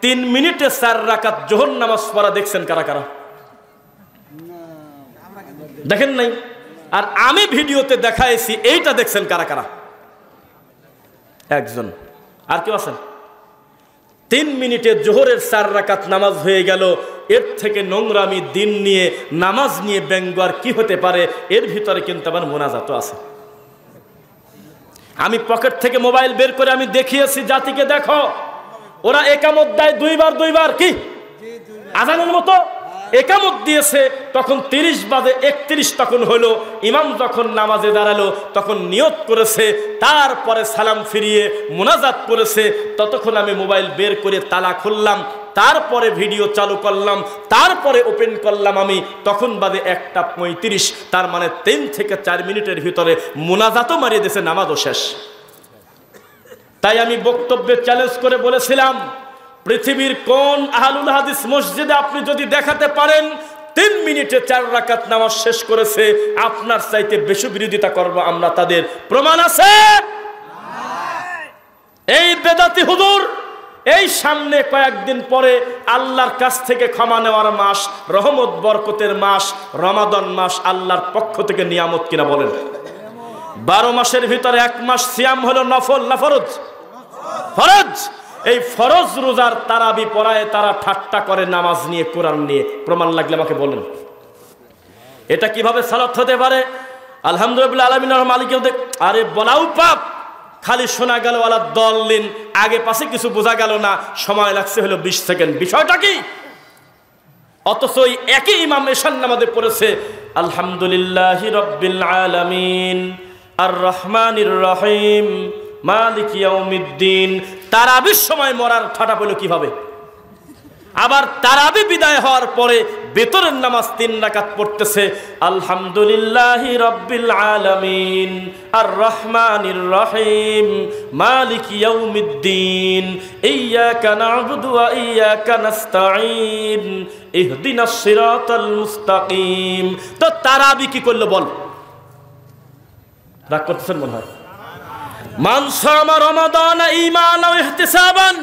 3 মিনিটে 4 রাকাত যোহর নামাজ পড়া দেখছেন কারা কারা? দেখেন নাই? আর আমি ভিডিওতে দেখাইছি, এইটা দেখছেন কারা কারা? একজন। আর কেউ আছেন? 3 মিনিটে জোহরের 4 রাকাত নামাজ হয়ে গেল। এর থেকে নোংরামি দিন নিয়ে নামাজ নিয়ে ব্যঙ্গ আর কি হতে পারে? এর ভিতরে কিন্তু আমার মোনাজাতও আছে। আমি পকেট থেকে মোবাইল বের করে আমি দেখিয়েছি জাতিকে, দেখো ওরা একামত দেয় 2 বার কি আজানের মতো, একামত দিয়েছে, তখন 30 বাজে 31 তখন হলো। ইমাম যখন নামাজে দাঁড়ালো তখন নিয়ত করেছে, তারপরে সালাম ফিরিয়ে মুনাজাত করেছে। ততক্ষণ আমি মোবাইল বের করে তালা খুললাম, তারপরে ভিডিও চালু করলাম, তারপরে ওপেন করলাম আমি, তখন বাজে 1:35। তার মানে 3 থেকে 4 মিনিটের ভিতরে মুনাজাতও মারিয়ে দিয়েছে, নামাজও শেষ। তাই আমি বক্তব্যে চ্যালেঞ্জ করে বলেছিলাম, পৃথিবীর কোন আহলুল হাদিস মসজিদে আপনি যদি দেখাতে পারেন 3 মিনিটে 4 রাকাত নামাজ শেষ করেছে, আপনার চাইতে বেশি বিরোধিতা করব আমরা তাদের। প্রমাণ আছে? এই বেদাতি হুজুর এই সামনে কয়েকদিন পরে আল্লাহর কাছ থেকে ক্ষমা নেওয়ার মাস, রহমত বরকতের মাস, রমাদান মাস আল্লাহর পক্ষ থেকে নিয়ামত কিনা বলেন? 12 মাসের ভিতরে 1 মাস সিয়াম হলো নফল না ফরজ? ফরজ। এই ফরজ রোজার তারাবি পড়ায় তারা ঠাট্টা করে নামাজ নিয়ে, কোরআন নিয়ে। প্রমাণ লাগলে আমাকে বলেন। এটা কিভাবে সালাত হতে পারে? আলহামদুলিল্লাহ আলামিনের মালিক। আরে বলাও পাপ, খালি শোনা গেল আলা দলিন, আগে পাশে কিছু বোঝা গেল না, সময় লাগছে হলো 20 সেকেন্ড। বিষয়টা কি? অথচ ওই একই ইমাম এশার নামাজে পড়েছে আলহামদুলিল্লাহি রাব্বিল আলামিন আর রহমানির রহিম মালিক ইয়াউমিদ্দিন। তারাবির সময় মরার ঠাটা পেল কিভাবে? আবার তারাবি বিদায় হওয়ার পরে বেতরের নামাজ 3 রাকাত পড়তেছে আলহামদুলিল্লাহি রাব্বিল আলামিন আর রহমানির রহিম মালিক ইয়াউমিদ্দিন ইয়্যাকা না'বুদু ওয়া ইয়্যাকা নাস্তাঈন ইহদিনাস সিরাতাল মুস্তাকিম। তো তারাবি কি করলো বল? রাগ করতেছেন মনে হয়। মান সামা রমাদান ঈমানান ওয়া ইহতিসাবান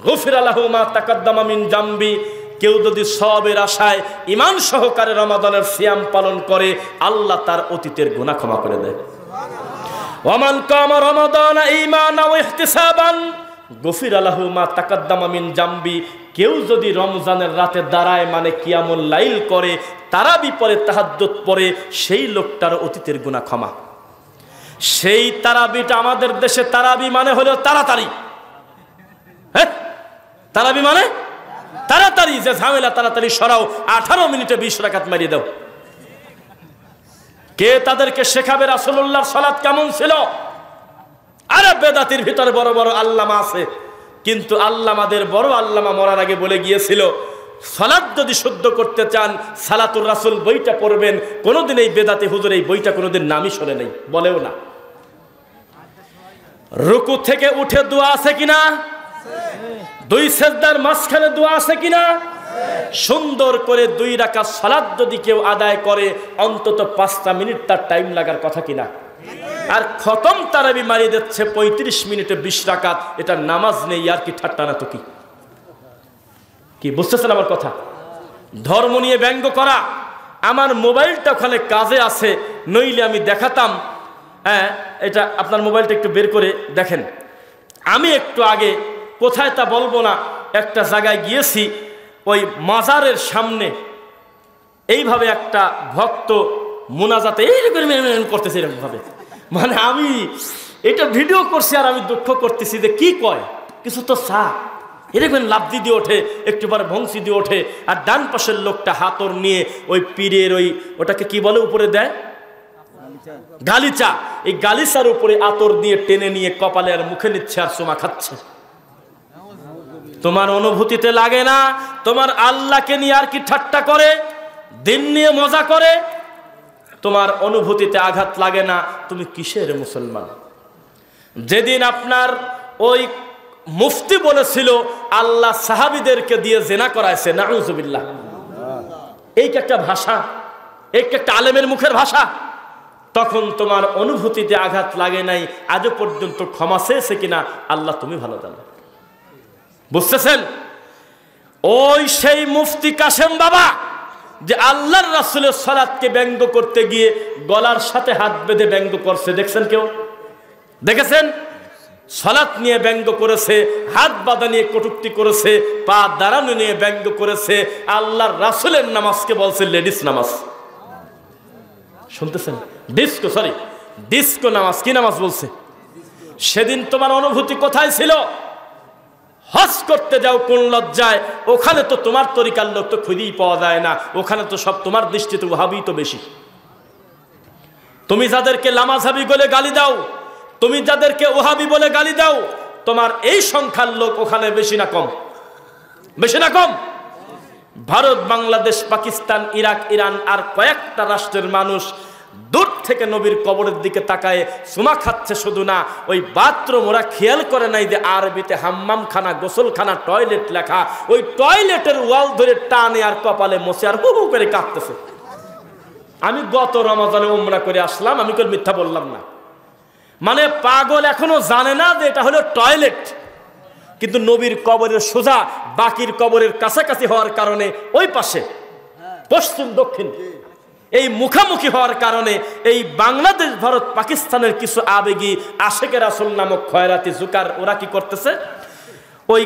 গুফিরা লাহু মা তাকাদ্দামা মিন জামবি। কেউ যদি সওয়াবের আশায় ঈমান সহকারে রমাদানের সিয়াম পালন করে, আল্লাহ তার অতীতের গুনাহ ক্ষমা করে দেয়। ওয়া মান কামা রমাদান ঈমানান ওয়া ইহতিসাবান গুফিরা লাহু মা তাকাদ্দামা মিন জামবি। কেউ যদি রমজানের রাতে দাঁড়ায়, মানে কিয়ামুল লাইল করে, তারাবি পড়ে, তাহাজ্জুদ পড়ে, সেই লোকটার অতীতের গুনাহ ক্ষমা। সেই তারাবিটা আমাদের দেশে তারাবি মানে হলো তাড়াতাড়ি। হ্যাঁ, তারাবি মানে তাড়াতাড়ি, যে ঝামেলা তাড়াতাড়ি সরাও, 18 মিনিটে 20 রাকাত মারিয়ে দাও। কে তাদেরকে শেখাবে রাসূলুল্লাহর সালাত কেমন ছিল? আরে বেদাতির ভিতরে বড় বড় আল্লামা আছে, কিন্তু আল্লামাদের বড় আল্লামা মরার আগে বলে গিয়েছিল, সালাত যদি শুদ্ধ করতে চান সালাতুর রাসূল বইটা পড়বেন। কোনোদিন এই বেদাতি হুজুর এই বইটা কোনোদিন নামই শোনে নাই, বলেও না। রুকু থেকে উঠে দোয়া আছে কিনা? 2 সেজদার মাঝখানে দোয়া আছে কিনা? সুন্দর করে 2 রাকাত সালাত যদি কেউ আদায় করে, অন্তত 5টা মিনিট তার টাইম লাগার কথা কিনা? আর খতম তারাবি মারিয়ে দিচ্ছে 35 মিনিটে 20 রাকাত। এটা নামাজ নেই আর কি, ঠাট্টা না তো কি? কি বুঝতেছেন আমার কথা? ধর্ম নিয়ে ব্যঙ্গ করা। আমার মোবাইলটা ওখানে কাজে আছে, নইলে আমি দেখাতাম। হ্যাঁ, এটা আপনার মোবাইলটা একটু বের করে দেখেন। আমি একটু আগে কোথায় তা বলবো না, একটা জায়গায় গিয়েছি, ওই মাজারের সামনে এইভাবে একটা ভক্ত মুনাজাতে এইরকম করতেছে, এরকম ভাবে। মানে আমি এটা ভিডিও করছি আর আমি দুঃখ করতেছি যে কি কয়, কিছু তো চা এরকম লাফদি দিয়ে ওঠে, একটু পরে ভংসি দিয়ে ওঠে। আর ডান পাশের লোকটা হাতর নিয়ে ওই পীরের ওটাকে কি বলে উপরে দেয়, গালিচা। এই গালিচার উপরে আতর দিয়ে টেনে নিয়ে কপালে আর মুখে নিচ্ছে আর চুমা খাচ্ছে। তোমার অনুভূতিতে লাগে না? তোমার আল্লাহকে নিয়ে আর কি ঠাট্টা করে, দিন নিয়ে মজা করে, তোমার অনুভূতিতে আঘাত লাগে না? তুমি কিসের মুসলমান? যেদিন আপনার ওই মুফতি বলেছিল আল্লাহ সাহাবীদেরকে দিয়ে জেনা করাইছে, নাউজুবিল্লাহ, এই একটা ভাষা, এই একটা আলেমের মুখের ভাষা, তখন তোমার অনুভূতিতে আঘাত লাগে নাই? আজও পর্যন্ত ক্ষমা চেয়েছে কিনা আল্লাহ তুমি ভালো জানো। বুঝতেছেন? ওই সেই মুফতি কাসেম বাবা যে আল্লাহর রাসূলের সালাতকে ব্যঙ্গ করতে গিয়ে গলার সাথে হাত বেঁধে ব্যঙ্গ করছে, দেখছেন? কেউ দেখেছেন? সালাত নিয়ে ব্যঙ্গ করেছে, হাত বাঁধা নিয়ে কটূক্তি করেছে, পা দাঁড়ানো নিয়ে ব্যঙ্গ করেছে, আল্লাহর রাসূলের নামাজকে বলছে লেডিস নামাজ। শুনতেছেন? ডিস্কো নামাজ। কি নামাজ বলছে? সেদিন তোমার অনুভূতি কোথায় ছিল? হজ করতে যাও কোন লজ্জায়, ওখানে তো তোমার তরিকার লোক তো খুঁজেই পাওয়া যায় না, ওখানে তো সব তোমার দৃষ্টিতে ওহাবি তো বেশি। তুমি যাদেরকে লামাঝাবি বলে গালি দাও, তুমি যাদেরকে ওহাবি বলে গালি দাও, তোমার এই সংখ্যার লোক ওখানে বেশি না কম? বেশি না কম? ভারত, বাংলাদেশ, পাকিস্তান, ইরাক, ইরান আর কয়েকটা রাষ্ট্রের মানুষ দূর থেকে নবীর কবরের দিকে তাকায় সুমা খাচ্ছে। শুধু না, ওই বাথরুম ওরা খেয়াল করে নাই যে আরবিতে হাম্মামখানা, গোসলখানা, টয়লেট লেখা, ওই টয়লেটের ওয়াল ধরে টানে আর কপালে মোছে আর হু হু করে কাঁদতেছে। আমি গত রমজানে উমরা করে আসলাম, আমি কল মিথ্যা বললাম না। মানে পাগল এখনো জানে না যে এটা হলো টয়লেট, কিন্তু নবীর কবরের সোজা বাকির কবরের কাছাকাছি হওয়ার কারণে ওই পাশে পশ্চিম দক্ষিণ এই মুখামুখি হওয়ার কারণে এই বাংলাদেশ, ভারত, পাকিস্তানের কিছু আবেগী আশেকে রাসূল নামক খয়রাতি জুকার ওরা কি করতেছে, ওই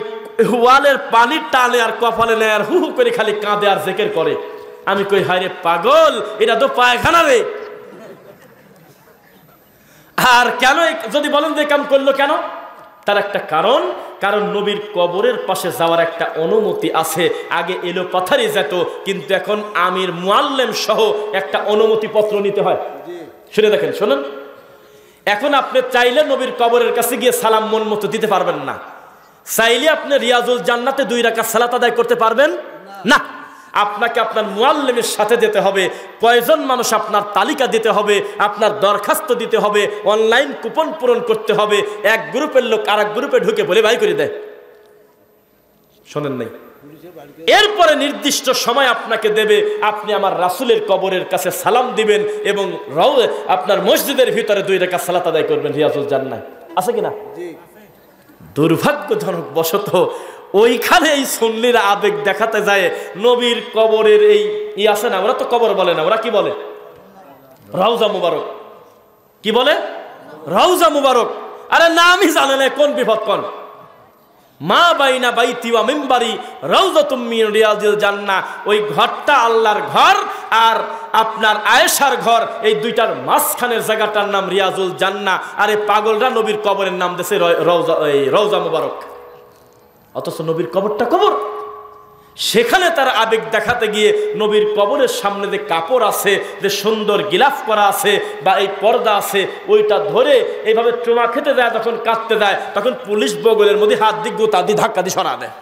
ওয়ালের পানি টানে আর কপালে নেয় আর হু হু করে খালি কাঁদে আর জিকির করে। আমি কই হায় রে পাগল, এটা তো পায়খানা রে। আর কেন যদি বলেন যে কাম করলো কেন, তার একটা কারণ, কারণ নবীর কবরের পাশে যাওয়ার একটা অনুমতি আছে। আগে এলো পাথারি যেত, কিন্তু এখন আমির মুআল্লিম সহ একটা অনুমতি পত্র নিতে হয়। শুনে দেখেন, শোনেন, এখন আপনি চাইলে নবীর কবরের কাছে গিয়ে সালাম মন মতো দিতে পারবেন না। চাইলে আপনি রিয়াজুল জান্নাতে 2 রাকাত সালাত আদায় করতে পারবেন না। আপনাকে আপনার মুআল্লিমের সাথে যেতে হবে, কয়জন মানুষ আপনার তালিকা দিতে হবে, আপনার দরখাস্ত দিতে হবে, অনলাইন কুপন পূরণ করতে হবে। এক গ্রুপের লোক আরেক গ্রুপে ঢুকে বলে ভাই করে দেয়, শোনেন নাই? এরপরে নির্দিষ্ট সময় আপনাকে দেবে, আপনি আমার রাসূলের কবরের কাছে সালাম দিবেন এবং আপনার মসজিদের ভিতরে 2 রাকাত সালাত আদায় করবেন রিয়াজুল জান্নাহ। আছে কিনা? দুর্ভাগ্যজনক বশত ওইখানে এই সুন্নিরা আবেগ দেখাতে যায় নবীর কবরের এই আছে না, ওরা তো কবর বলে না, ওরা কি বলে? রওজা মুবারক। কি বলে? রওজা মুবারক। আরে নামই জানে না, কোন বিপদ কোন? মা বাইনা বাইতি ওয়া মিম্বারি রাউযাতুম মিন রিয়াজিল জান্নাহ। ওই ঘরটা আল্লাহর ঘর আর আপনার আয়েশার ঘর, এই দুইটার মাঝখানের জায়গাটার নাম রিয়াজুল জান্নাহ। আর এই পাগলরা নবীর কবরের নাম দিয়েছে রওজা মুবারক। অথচ নবীর কবরটা কবর। সেখানে তার আবেগ দেখাতে গিয়ে নবীর কবরের সামনে যে কাপড় আছে, যে সুন্দর গিলাফ করা আছে বা এই পর্দা আছে, ওইটা ধরে এইভাবে চুমা খেতে যায়, যখন কাঁদতে যায় তখন পুলিশ বগলের মধ্যে হাত দিয়ে গোতা দিয়ে ধাক্কা দিয়ে সরা দেয়।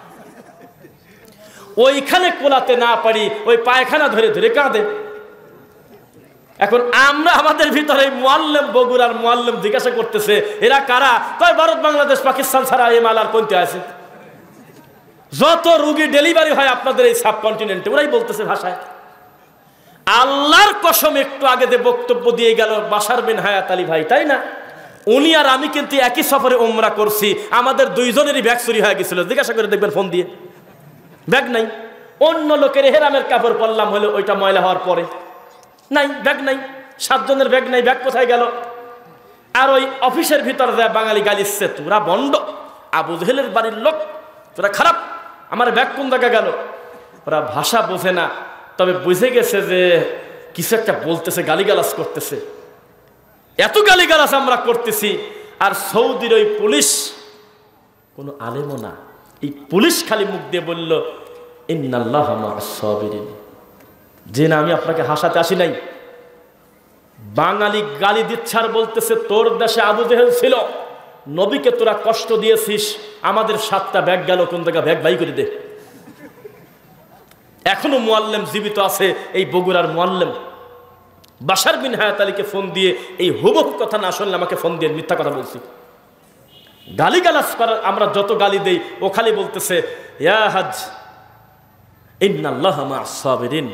ওইখানে কোলাতে না পারি ওই পায়খানা ধরে ধরে কাঁদে। এখন আমরা আমাদের ভিতরে মুআল্লিম, বগুড়ার মুআল্লিম জিজ্ঞাসা করতেছে এরা কারা? কয় ভারত, বাংলাদেশ, পাকিস্তান ছাড়া এই মাল আর কোনটি আছে? যত রোগী ডেলিভারি হয় আপনাদের এই সাবকন্টিনেন্টে, ওরাই বলতেছে ভাষায়। আল্লাহর কসম, একটু আগে যে বক্তব্য দিয়ে গেল বাশার বিন হায়াত আলী ভাই, তাই না? উনি আর আমি কিন্তু একই সফরে উমরা করছি, আমাদের দুইজনেরই ব্যাগ চুরি হয়ে গেছিল। জিজ্ঞাসা করে দেখবেন ফোন দিয়ে, ব্যাগ নাই। অন্য লোকের হেরামের কাপড় পরলাম হলো ওইটা ময়লা হওয়ার পরে, নাই ব্যাগ নাই, 7 জনের ব্যাগ নাই, ব্যাগ কোথায় গেল? আর ওই অফিসের ভিতর যায় বাঙালি গালিচ্ছে, তোরা বন্ড, আবু জেহেলের বাড়ির লোক, তোরা খারাপ, আমার ব্যাগ কোন জায়গা গেল? ওরা ভাষা বোঝে না, তবে বুঝে গেছে যে কিছু একটা বলতেছে, গালিগালাজ করতেছে। এত গালিগালাজ আমরা করতেছি, আর সৌদির ওই পুলিশ কোনো আলেমও না, এই পুলিশ খালি মুখ দিয়ে বলল ইন্নাল্লাহা মা'আস সাবিরিন, যে না আমি আপনাকে হাসাতে আসি নাই। বাঙালি গালি দিচ্ছে আর বলতেছে তোর দেশে আবু জেহেল ছিল, নবীকে তোরা কষ্ট দিয়েছিস, আমাদের 7টা ব্যাগ গেল কোন জায়গা, ব্যাগ বাই করে দে। এখনো মুআল্লিম জীবিত আছে, এই বগুড়ার মুআল্লিম বাশার বিন হায়াত আলীকে ফোন দিয়ে এই হুবহু কথা না শুনলে আমাকে ফোন দিয়ে মিথ্যা কথা বলছি। গালিগালাজ করার আমরা যত গালি দেই, ও খালি বলতেছে ইয়া হাজ ইন্নাল্লাহা মা'আস সাবিরিন।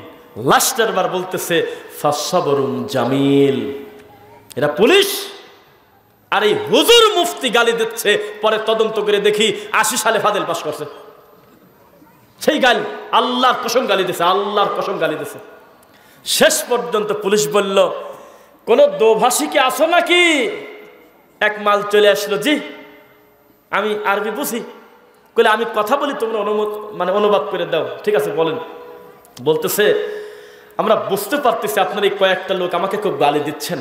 লাস্টের বার বলতেছে ফাসসাবরুন জামিল। এরা পুলিশ আর এই হুজুর মুফতি গালি দিচ্ছে। পরে তদন্ত করে দেখি 80 সালে ফাদেল পাস করছে। সেই গালি আল্লাহর কসম গালি দিছে, আল্লাহর কসম গালি দিছে। শেষ পর্যন্ত পুলিশ বলল কোন দোভাষী কি আছো নাকি? এক মাল চলে আসলো, জি আমি আরবি বুঝি। কইলে আমি কথা বলি, তোমরা অনুবাদ করে দাও। ঠিক আছে বলেন। বলতেছে আমরা বুঝতে পারতেছি আপনার এই কয়েকটা লোক আমাকে খুব গালি দিচ্ছেন।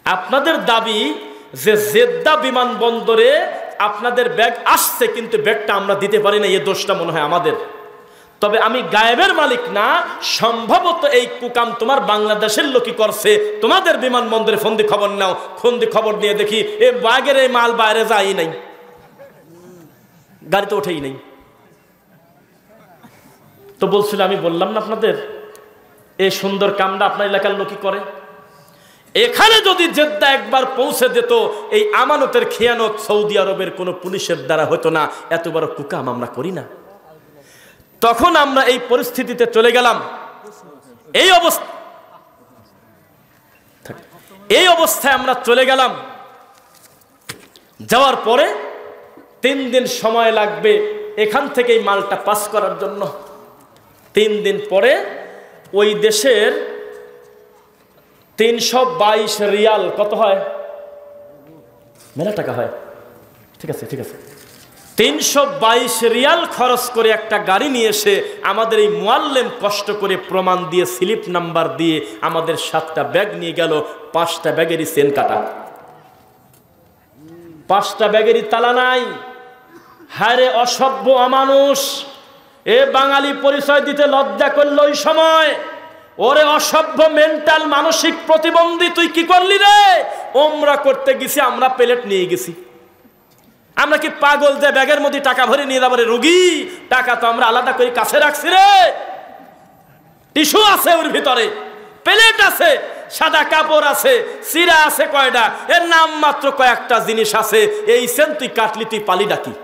আপনাদের দাবি যে জেদ্দা বিমানবন্দরে আপনাদের ব্যাগ আসছে কিন্তু ব্যাগটা আমরা দিতে পারি না, এই দোষটা মনে হয় আমাদের। তবে আমি গায়েবের মালিক না, সম্ভবত এই কুকাম তোমার বাংলাদেশের লোকই করছে। তোমাদের বিমানবন্দরে ফন্দি খবর নাও, ফন্দি খবর নিয়ে দেখি এ ব্যাগের এই মাল বাইরে যাই নাই, গাড়িতে ওঠেই নাই। তো বলছিল, আমি বললাম না আপনাদের এই সুন্দর কামটা আপনার এলাকার লোকই করে। এখানে যদি জেদ্দা একবার পৌঁছে যেত, এই আমানতের খেয়ানত সৌদি আরবের কোনো পুলিশের দ্বারা হতো না। এত বড় কুকাম আমরা করি না। তখন আমরা এই পরিস্থিতিতে চলে গেলাম। এই অবস্থায় আমরা চলে গেলাম। যাওয়ার পরে 3 দিন সময় লাগবে এখান থেকে এই মালটা পাস করার জন্য। 3 দিন পরে ওই দেশের 322 রিয়াল, কত হয়? মেলা টাকা হয়। ঠিক আছে, ঠিক আছে। 322 রিয়াল খরচ করে একটা গাড়ি নিয়ে এসে আমাদের এই মুআল্লিম কষ্ট করে প্রমাণ দিয়ে স্লিপ নাম্বার দিয়ে আমাদের 7টা ব্যাগ নিয়ে গেল। 5টা ব্যাগেরই চেন কাটা, 5টা ব্যাগেরই তালা নাই। হায়রে অসভ্য অমানুষ! এ বাঙালি পরিচয় দিতে লজ্জা করলো ওই সময়। ওরে অসভ্য মেন্টাল মানসিক প্রতিবন্ধী, তুই কি করলি রে? ওমরা করতে গেছি, আমরা প্লেট নিয়ে গেছি। আমরা কি পাগল যে ব্যাগের মধ্যে টাকা ভরে নিয়ে যাবো রে? রুগী টাকা তো আমরা আলাদা করে কাছে রাখছি রে। টিস্যু আছে ওর ভিতরে, প্লেট আছে, সাদা কাপড় আছে, চিরা আছে কয়টা, এর নাম মাত্র কয়েকটা জিনিস আছে। এই সেন তুই কাটলি, তুই পালি ডাকি।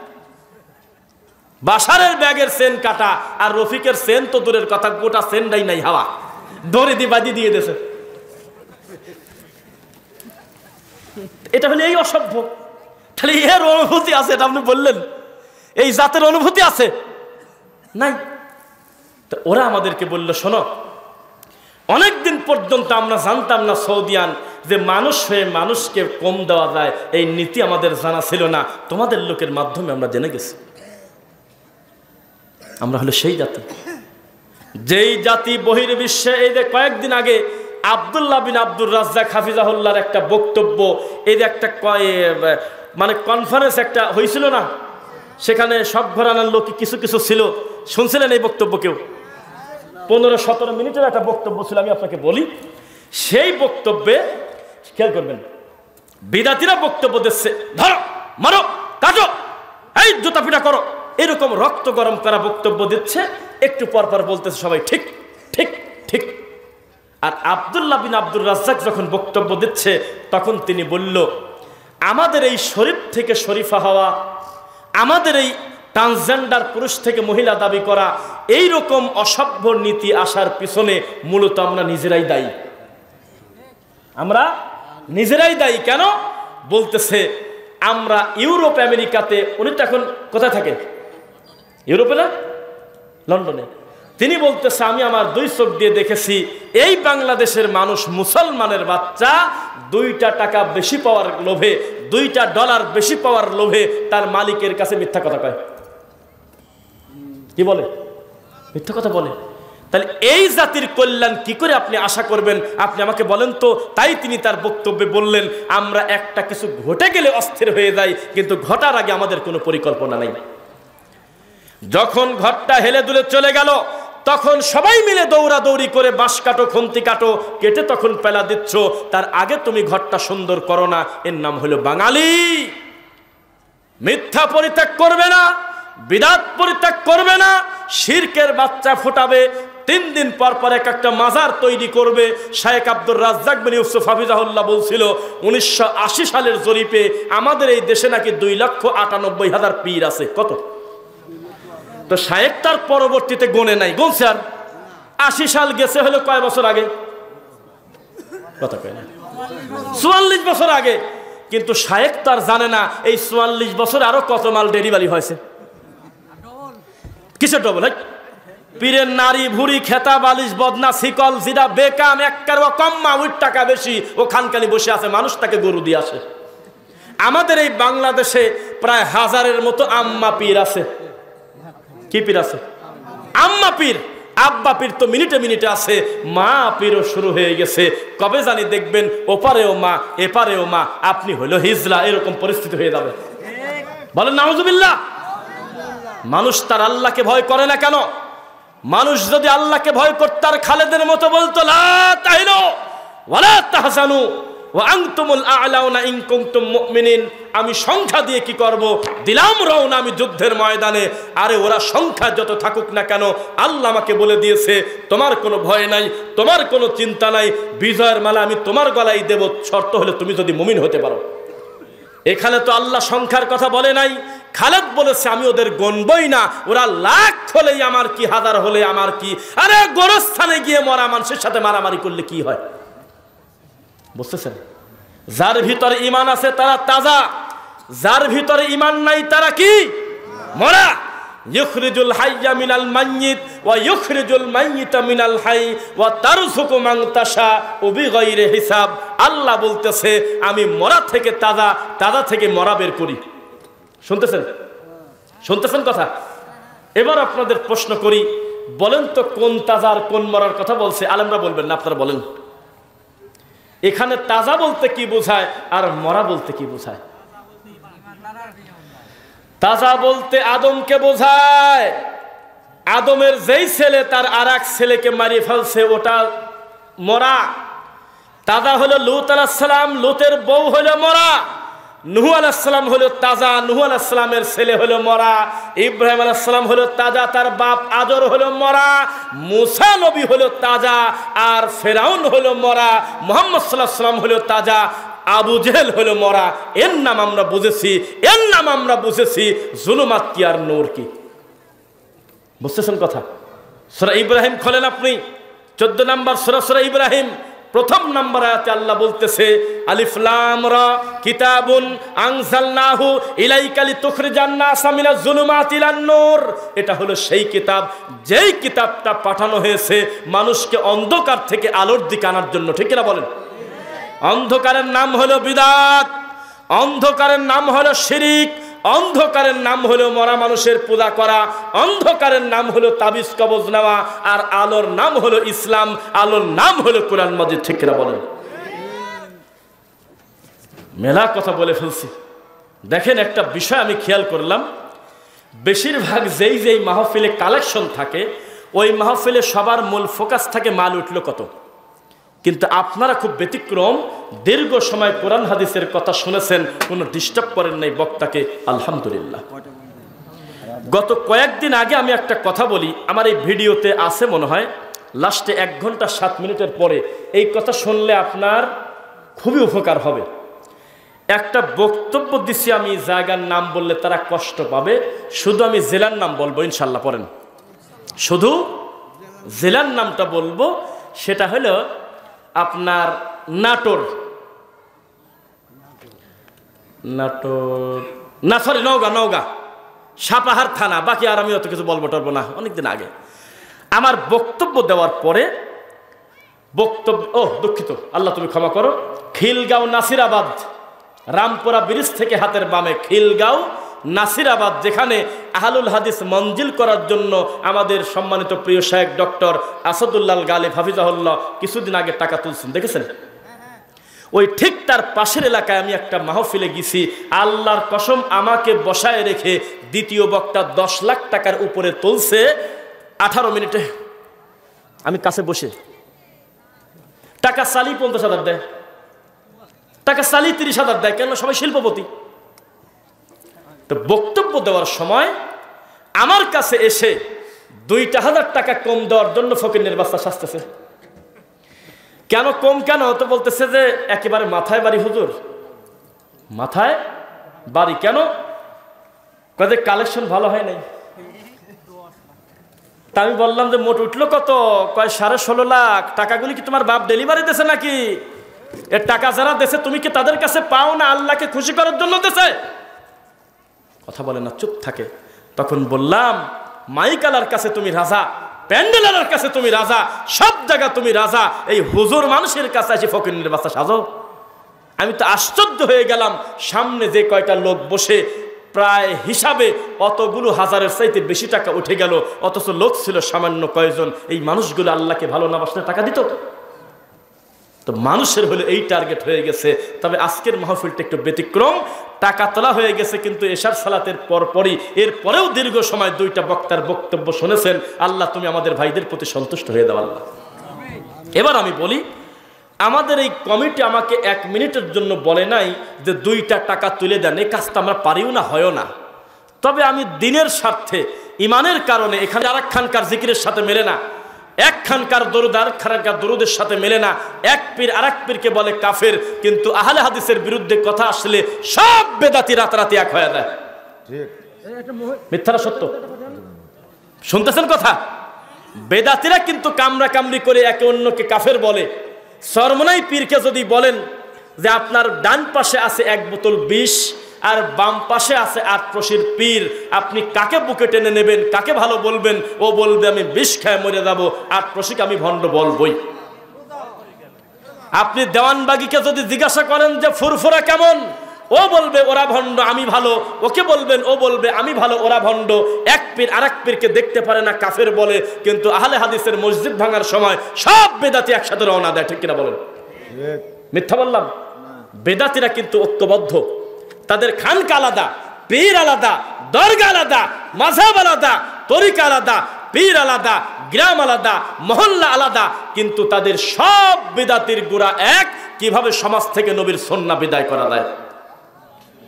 বাসারের ব্যাগের চেন কাটা, আর রফিকের চেন তো দূরের কথা, গোটা চেনটাই নাই, হাওয়া দড়ি দিয়ে বাজি দিয়ে দিয়েছে। এটা হলে এই অসভ্য। তাহলে এর অনুভূতি আছে, এটা আপনি বললেন এই জাতের অনুভূতি আছে নাই? তো ওরা আমাদেরকে বলল, শোনো, অনেকদিন পর্যন্ত আমরা জানতাম না সৌদিয়ান যে মানুষ হয়ে মানুষকে কম দেওয়া যায়, এই নীতি আমাদের জানা ছিল না। তোমাদের লোকের মাধ্যমে আমরা জেনে গেছি। আমরা হলো সেই জাতি, যেই জাতি বহির্বিশ্বে, এই যে কয়েকদিন আগে আব্দুল্লাহ বিন আব্দুর রাজ্জাক হাফিজাহুল্লাহর একটা বক্তব্য, এই যে একটা মানে কনফারেন্স একটা হয়েছিল না, সেখানে সব ঘরানার লোক কিছু কিছু ছিল, শুনছিলেন এই বক্তব্য কেউ? 15-17 মিনিটের একটা বক্তব্য ছিল, আমি আপনাকে বলি। সেই বক্তব্যে খেয়াল করবেন, বিদাতিরা বক্তব্য দিচ্ছে, ধরো, মারো, কাটো, এই জুতা পিটা করো, এরকম রক্ত গরম করা বক্তব্য দিচ্ছে। একটু পর পর বলতেছে সবাই ঠিক ঠিক ঠিক। আর আব্দুল্লাহ বিন আব্দুর রাজ্জাক যখন বক্তব্য দিচ্ছে, তখন তিনি বলল, আমাদের এই শরীফ থেকে শরীফা হওয়া, আমাদের এই ট্রান্সজেন্ডার পুরুষ থেকে মহিলা দাবি করা, এই রকম অসভ্য নীতি আসার পিছনে মূলত আমরা নিজেরাই দায়ী। আমরা নিজেরাই দায়ী। কেন বলতেছে? আমরা ইউরোপ আমেরিকাতে, উনি তো এখন কোথায় থাকেন? ইউরোপে না, লন্ডনে। তিনি বলতেছে, আমি আমার 2 চোখ দিয়ে দেখেছি, এই বাংলাদেশের মানুষ, মুসলমানের বাচ্চা, 2টা টাকা বেশি পাওয়ার লোভে, 2টা ডলার বেশি পাওয়ার লোভে তার মালিকের কাছে মিথ্যা কথা কয়। কি বলে? মিথ্যা কথা বলে। তাহলে এই জাতির কল্যাণ কি করে আপনি আশা করবেন? আপনি আমাকে বলেন তো। তাই তিনি তার বক্তব্যে বললেন, আমরা একটা কিছু ঘটে গেলে অস্থির হয়ে যাই, কিন্তু ঘটার আগে আমাদের কোনো পরিকল্পনা নেই। যখন ঘরটা হেলে দুলে চলে গেল, তখন সবাই মিলে দৌড়াদৌড়ি করে বাঁশ কাটো, খন্তি কাটো, কেটে তখন পেলা দিচ্ছ। তার আগে তুমি ঘরটা সুন্দর করো না। এর নাম হলো বাঙালি। মিথ্যা পরিত্যাগ করবে না, বিদাত পরিত্যাগ করবে না, শিরকের বাচ্চা ফোটাবে। 3 দিন পর পর একটা মাজার তৈরি করবে। শায়েখ আব্দুর রাজ্জাক বিন ইউসুফ হাফিজাহুল্লাহ বলছিল, 1980 সালের জরিপে আমাদের এই দেশে নাকি 2,98,000 পীর আছে। কত? তো শায়েখ তার পরবর্তীতে গনে নাই, গুনছে আর 80 সাল গেছে হলো কয় বছর আগে? কথা কয় না, 44 বছর আগে। কিন্তু শায়েখ তার জানে না এই 44 বছর আরো কত মাল ডেলিভারি হয়েছে। কিসের ডবল? পীরের নারী, ভুড়ি, খেতা, বালিশ, বদনা, শিকল, জিরা, বেকাম, এককার ও কম্মা, ওই টাকা বেশি, ও খানকালি বসে আছে, মানুষ তাকে গরু দিয়ে আসে। আমাদের এই বাংলাদেশে প্রায় 1000-এর মতো আম্মা পীর আছে। কি পীর আছে? আম্মা পীর। আব্বা পীর তো মিনিটে মিনিটে আছে, মা পীরও শুরু হয়ে গেছে। কবে জানি দেখবেন ওপারেও মা, এপারেও মা, আপনি হলো হিজলা, এরকম পরিস্থিতি হয়ে যাবে। বলেন নাউজুবিল্লাহ। মানুষ তার আল্লাহকে ভয় করে না কেন? মানুষ যদি আল্লাহকে ভয় করত আর খালেদের মতো বলতো লা তাহিনু ওয়ালা তাহজানু ওয়া আনতুমুল আ'লাউনা ইন কুনতুম মুমিনিন, আমি সংখ্যা দিয়ে কি করব, দিলাম রওনা আমি যুদ্ধের ময়দানে। আরে ওরা সংখ্যা যত থাকুক না কেন, আল্লাহ আমাকে বলে দিয়েছে তোমার কোনো ভয় নাই, তোমার কোনো চিন্তা নাই, বিজয়ের মালা আমি তোমার গলায় দেব, শর্ত হলে তুমি যদি মুমিন হতে পারো। এখানে তো আল্লাহ সংখ্যার কথা বলে নাই। খালেদ বলেছে আমি ওদের গণবই না, ওরা লাখ হলেই আমার কি, হাজার হলে আমার কি। আরে গোরস্থানে গিয়ে মরা মানুষের সাথে মারামারি করলে কি হয়, বুঝতেছেন? যার ভিতরে ঈমান আছে তারা তাজা, যার ভিতরে ঈমান নাই তারা কি, মরা। ইখরিজুল হাইয়া মিনাল মাইয়িত ওয়া ইখরিজুল মাইয়িতা মিনাল হাই ওয়া তারযুকু মান তাশাউ বিগাইরি হিসাব। আল্লাহ বলতেছে আমি মরা থেকে তাজা, তাজা থেকে মরা বের করি। শুনতেছেন? শুনতেছেন কথা? এবার আপনাদের প্রশ্ন করি, বলেন তো কোন তাজা আর কোন মরার কথা বলছে? আলেমরা বলবেন না, আপনারা বলেন। এখানে তাজা বলতে কি বোঝায় আর মরা বলতে কি বোঝায়? তাজা বলতে আদমকে বোঝায়। আদমের যেই ছেলে তার আরেক ছেলেকে মারিয়ে ফেলছে ওটা মরা। তাজা হলো লূত আলাইহিস সালাম, লূতের বউ হলো মরা। নূহ আলাইহিস সালাম হলো তাজা, নূহ আলাইহিস সালামের ছেলে হলো মরা। ইব্রাহিম আলাইহিস সালাম হলো তাজা, তার বাপ আজর হলো মরা। মুসা নবী হলো তাজা আর ফেরাউন হলো মরা। মুহাম্মদ সাল্লাল্লাহু আলাইহি ওয়াসাল্লাম হলো তাজা, আবু জেহেল হলো মরা। এর নাম আমরা বুঝেছি, এর নাম আমরা বুঝেছি জুলুমাত কি আর নূর কি। বুঝতেছেন কথা? সূরা ইব্রাহিম খোলেন আপনি, 14 নম্বর সূরা, সূরা ইব্রাহিম প্রথম নম্বর আয়াতে আল্লাহ বলতেছে আলিফ লাম রা কিতাবুন আনজালনাহু ইলাইকা লিতুখরিজান নাসা মিনাজ যুলুমাতি ইলান নূর। এটা হলো সেই কিতাব যেই কিতাবটা পাঠানো হয়েছে মানুষকে অন্ধকার থেকে আলোর দিকে আনার জন্য। ঠিক কিনা বলেন? অন্ধকারের নাম হলো বিদআত, অন্ধকারের নাম হলো শিরিক, অন্ধকারের নাম হলো মরা মানুষের পূজা করা, অন্ধকারের নাম হলো তাবিজ কবজ নেওয়া, আর আলোর নাম হলো ইসলাম, আলোর নাম হলো কোরআন মাজিদ। ঠিক কিনা বলেন? মেলা কথা বলে ফেলছি। দেখেন একটা বিষয় আমি খেয়াল করলাম, বেশিরভাগ যেই যেই মাহফিলে কালেকশন থাকে ওই মাহফিলে সবার মূল ফোকাস থাকে মাল উঠলো কত। কিন্তু আপনারা খুব ব্যতিক্রম, দীর্ঘ সময় কোরআন হাদিসের কথা শুনেছেন, কোনো ডিস্টার্ব করেন নাই বক্তাকে, আলহামদুলিল্লাহ। গত কয়েকদিন আগে আমি একটা কথা বলি, আমার এই ভিডিওতে আছে মনে হয়, লাস্টে 1 ঘন্টা 7 মিনিটের পরে এই কথা শুনলে আপনার খুবই উপকার হবে। একটা বক্তব্য দিছি আমি, জায়গার নাম বললে তারা কষ্ট পাবে, শুধু আমি জেলার নাম বলবো ইনশাল্লাহ। পড়েন, শুধু জেলার নামটা বলবো, সেটা হলো আপনার নাটোর, না সরি নওগাঁ, নওগাঁ সাপাহার থানা। বাকি আর আমি অত কিছু বলবো টলবো না, অনেকদিন আগে আমার বক্তব্য দেওয়ার পরে দুঃখিত, আল্লাহ তুমি ক্ষমা করো, খিলগাঁও নাসিরাবাদ, রামপুরা ব্রিজ থেকে হাতের বামে খিলগাঁও নাসিরাবাদ, যেখানে আহলুল হাদিস মঞ্জিল করার জন্য আমাদের সম্মানিত প্রিয় শায়েখ ডক্টর আসাদুল্লাহ গালিব হাফিজাহুল্লাহ কিছুদিন আগে টাকা তুলছেন, দেখেছেন? ওই ঠিক তার পাশের এলাকায় আমি একটা মাহফিলে গেছি। আল্লাহর কসম, আমাকে বসায় রেখে দ্বিতীয় বক্তা 10 লাখ টাকার উপরে তুলছে 18 মিনিটে। আমি কাছে বসে, টাকা চালি 50,000 দেয়, টাকা চালি 30,000 দেয়, কেন? সবাই শিল্পপতি। তো বক্তব্য দেওয়ার সময় আমার কাছে এসে 2,000 টাকা কম দেওয়ার জন্য ফকিরের বাচ্চা সাজতেছে। কেন কম, কেন? তো বলতেছে যে একেবারে মাথায় বাড়ি হুজুর, মাথায় বাড়ি। কেন? কয়ে কালেকশন ভালো হয় নাই। তা আমি বললাম যে মোট উঠলো কত? কয় 16.5 লাখ। টাকাগুলি কি তোমার বাপ ডেলিভারি দিয়েছে নাকি? এর টাকা যারা দেশে তুমি কি তাদের কাছে পাও না? আল্লাহকে খুশি করার জন্য দেশে কথা বলে না, চুপ থাকে। তখন বললাম মাইকালার কাছে তুমি রাজা, প্যান্ডেলার কাছে তুমি রাজা, সব জায়গা তুমি রাজা, এই হুজুর মানুষের কাছে এসে ফকিরের বাচ্চা সাজো। আমি তো আশ্চর্য হয়ে গেলাম, সামনে যে কয়টা লোক বসে প্রায় হিসাবে অতগুলো হাজারের চাইতে বেশি টাকা উঠে গেল, অথচ লোক ছিল সামান্য কয়জন। এই মানুষগুলো আল্লাহকে ভালো না বাসলে টাকা দিত? তো মানুষের হলো এই টার্গেট হয়ে গেছে। তবে আজকের মাহফিলটা একটু ব্যতিক্রম, টাকা তোলা হয়ে গেছে, কিন্তু এশার সালাতের পরপরই এরপরেও দীর্ঘ সময় 2টা বক্তার বক্তব্য শুনেছেন। আল্লাহ তুমি আমাদের ভাইদের প্রতি সন্তুষ্ট হয়ে দাও আল্লাহ। এবার আমি বলি, আমাদের এই কমিটি আমাকে 1 মিনিটের জন্য বলে নাই যে 2টা টাকা তুলে দেন, এই কাজটা আমরা পারিও না, হয়ও না। তবে আমি দিনের স্বার্থে, ইমানের কারণে, এখানে আরেকখানকার জিকিরের সাথে মেলে না, একখানকার দরুদ আরেকখানকার দরুদের সাথে মেলে না। এক পীর আরেক পীরকে বলে কাফের, কিন্তু আহলে হাদিসের বিরুদ্ধে কথা আসলে সব বেদাতি রাতারাতি এক হয়ে যায়। মিথ্যা না সত্য? শুনতেছেন কথা? বেদাতিরা কিন্তু কামরা কামড়ি করে একে অন্যকে কাফের বলে। সরমনাই পীরকে যদি বলেন যে আপনার ডান পাশে আছে 1 বোতল বিষ আর বাম পাশে আছে 8 পীর, আপনি কাকে বুকে টেনে নেবেন, কাকে ভালো বলবেন? ও বলবে আমি বিষ খেয়ে মরে যাবো, 8 আমি ভণ্ড বলবই। আপনি দেওয়ানবাগিকে যদি জিজ্ঞাসা করেন যে ফুরফুরা কেমন, ও বলবে ওরা ভণ্ড আমি ভালো, ওকে বলবেন ও বলবে আমি ভালো ওরা ভণ্ড। এক পীর আরেক পীরকে দেখতে পারে না, কাফের বলে, কিন্তু আহলে হাদিসের মসজিদ ভাঙার সময় সব বেদাতি একসাথে রওনা দেয়। ঠিক কিনা বলেন? মিথ্যা বললাম? বেদাতিরা কিন্তু ঐক্যবদ্ধ, তাদের খানকা আলাদা, পীর আলাদা, দরগা আলাদা, মাযহাব আলাদা, তরিকা আলাদা, পীর আলাদা, গ্রাম আলাদা, মহল্লা আলাদা, কিন্তু তাদের সব বিদাতির গোড়া এক। কিভাবে সমাজ থেকে নবীর সুন্নাহ বিদায় করা যায়,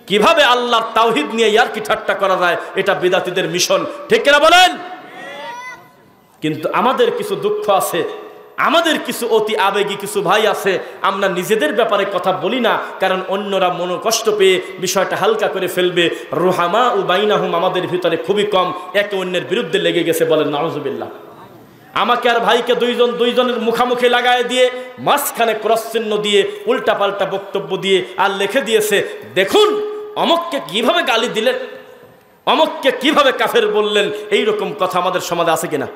কিভাবে আল্লাহর তাওহীদ নিয়ে ইয়ারকি ঠাট্টা করা যায়, এটা বিদাতিদের মিশন। ঠিক কিনা বলেন? কিন্তু আমাদের কিছু দুঃখ আছে, আমাদের কিছু অতি আবেগী কিছু ভাই আছে, আমরা নিজেদের ব্যাপারে কথা বলি না, কারণ অন্যরা মনোকষ্ট পেয়ে বিষয়টা হালকা করে ফেলবে। রুহামা ও বাইনাহুম আমাদের ভিতরে খুবই কম, একে অন্যের বিরুদ্ধে লেগে গেছে। বলেন নাউজুবিল্লাহ। আমাকে আর ভাইকে দুইজনের মুখামুখি লাগায় দিয়ে, মাঝখানে ক্রস চিহ্ন দিয়ে, উল্টা পাল্টা বক্তব্য দিয়ে আর লিখে দিয়েছে, দেখুন অমককে কিভাবে গালি দিলেন, অমককে কিভাবে কাফের বললেন। এইরকম কথা আমাদের সমাজে আছে কিনা?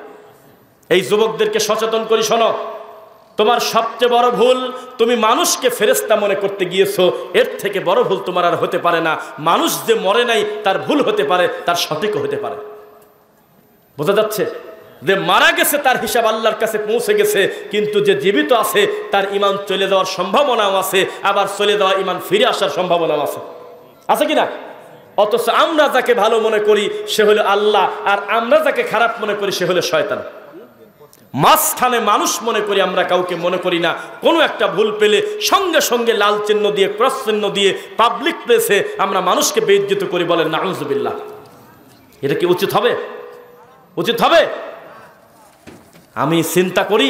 এই যুবকদেরকে সচেতন করি, শোনো, তোমার সবচেয়ে বড় ভুল, তুমি মানুষকে ফেরেশতা মনে করতে গিয়েছো। এর থেকে বড় ভুল তোমার আর হতে পারে না। মানুষ যে মরে নাই তার ভুল হতে পারে, তার সঠিকও হতে পারে। বোঝা যাচ্ছে? যে মারা গেছে তার হিসাব আল্লাহর কাছে পৌঁছে গেছে, কিন্তু যে জীবিত আছে তার ঈমান চলে যাওয়ার সম্ভাবনাও আছে, আবার চলে যাওয়া ঈমান ফিরে আসার সম্ভাবনাও আছে। আছে কিনা? অথচ আমরা যাকে ভালো মনে করি সে হলো আল্লাহ, আর আমরা যাকে খারাপ মনে করি সে হলো শয়তান। মাঝখানে মানুষ মনে করি আমরা, কাউকে মনে করি না। কোনো একটা ভুল পেলে সঙ্গে সঙ্গে লাল চিহ্ন দিয়ে, ক্রস চিহ্ন দিয়ে পাবলিক প্লেসে আমরা মানুষকে বেইজ্জত করি। বলেন নাউজুবিল্লাহ। এটা কি উচিত হবে? উচিত হবে? আমি চিন্তা করি,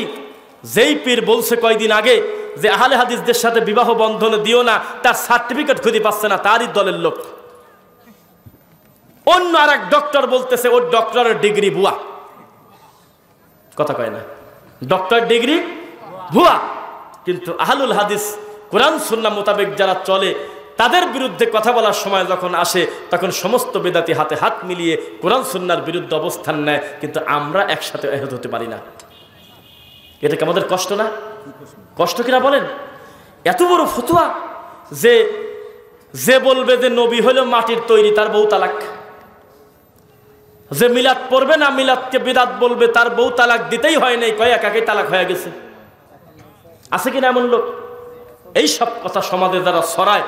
যেই পীর বলছে কয়দিন আগে যে আহলে হাদিসদের সাথে বিবাহ বন্ধনে দিও না, তার সার্টিফিকেট খুঁজে পাচ্ছে না, তারই দলের লোক। অন্য আর এক ডক্টর বলতেছে ওর ডক্টরের ডিগ্রি ভুয়া। কথা কয় না? ডক্টর ডিগ্রি ভুয়া। কিন্তু আহলুল হাদিস কোরআন সুন্নাহ মোতাবেক যারা চলে, তাদের বিরুদ্ধে কথা বলার সময় যখন আসে, তখন সমস্ত বেদাতি হাতে হাত মিলিয়ে কোরআন সুন্নাহর বিরুদ্ধে অবস্থান নেয়, কিন্তু আমরা একসাথে একমত হতে পারি না। এটা কি আমাদের কষ্ট না? কষ্ট কিনা বলেন? এত বড় ফতোয়া যে বলবে যে নবী হলো মাটির তৈরি, তার বউ তালাক। যে মিলাদ পড়বে না, মিলাদকে বিদাত বলবে, তার বউ তালাক দিতেই হয় নাই, কয় একাকেই তালাক হয়ে গেছে। আছে কিনা এমন লোক? এই সব কথা সমাজে যারা ছড়ায়,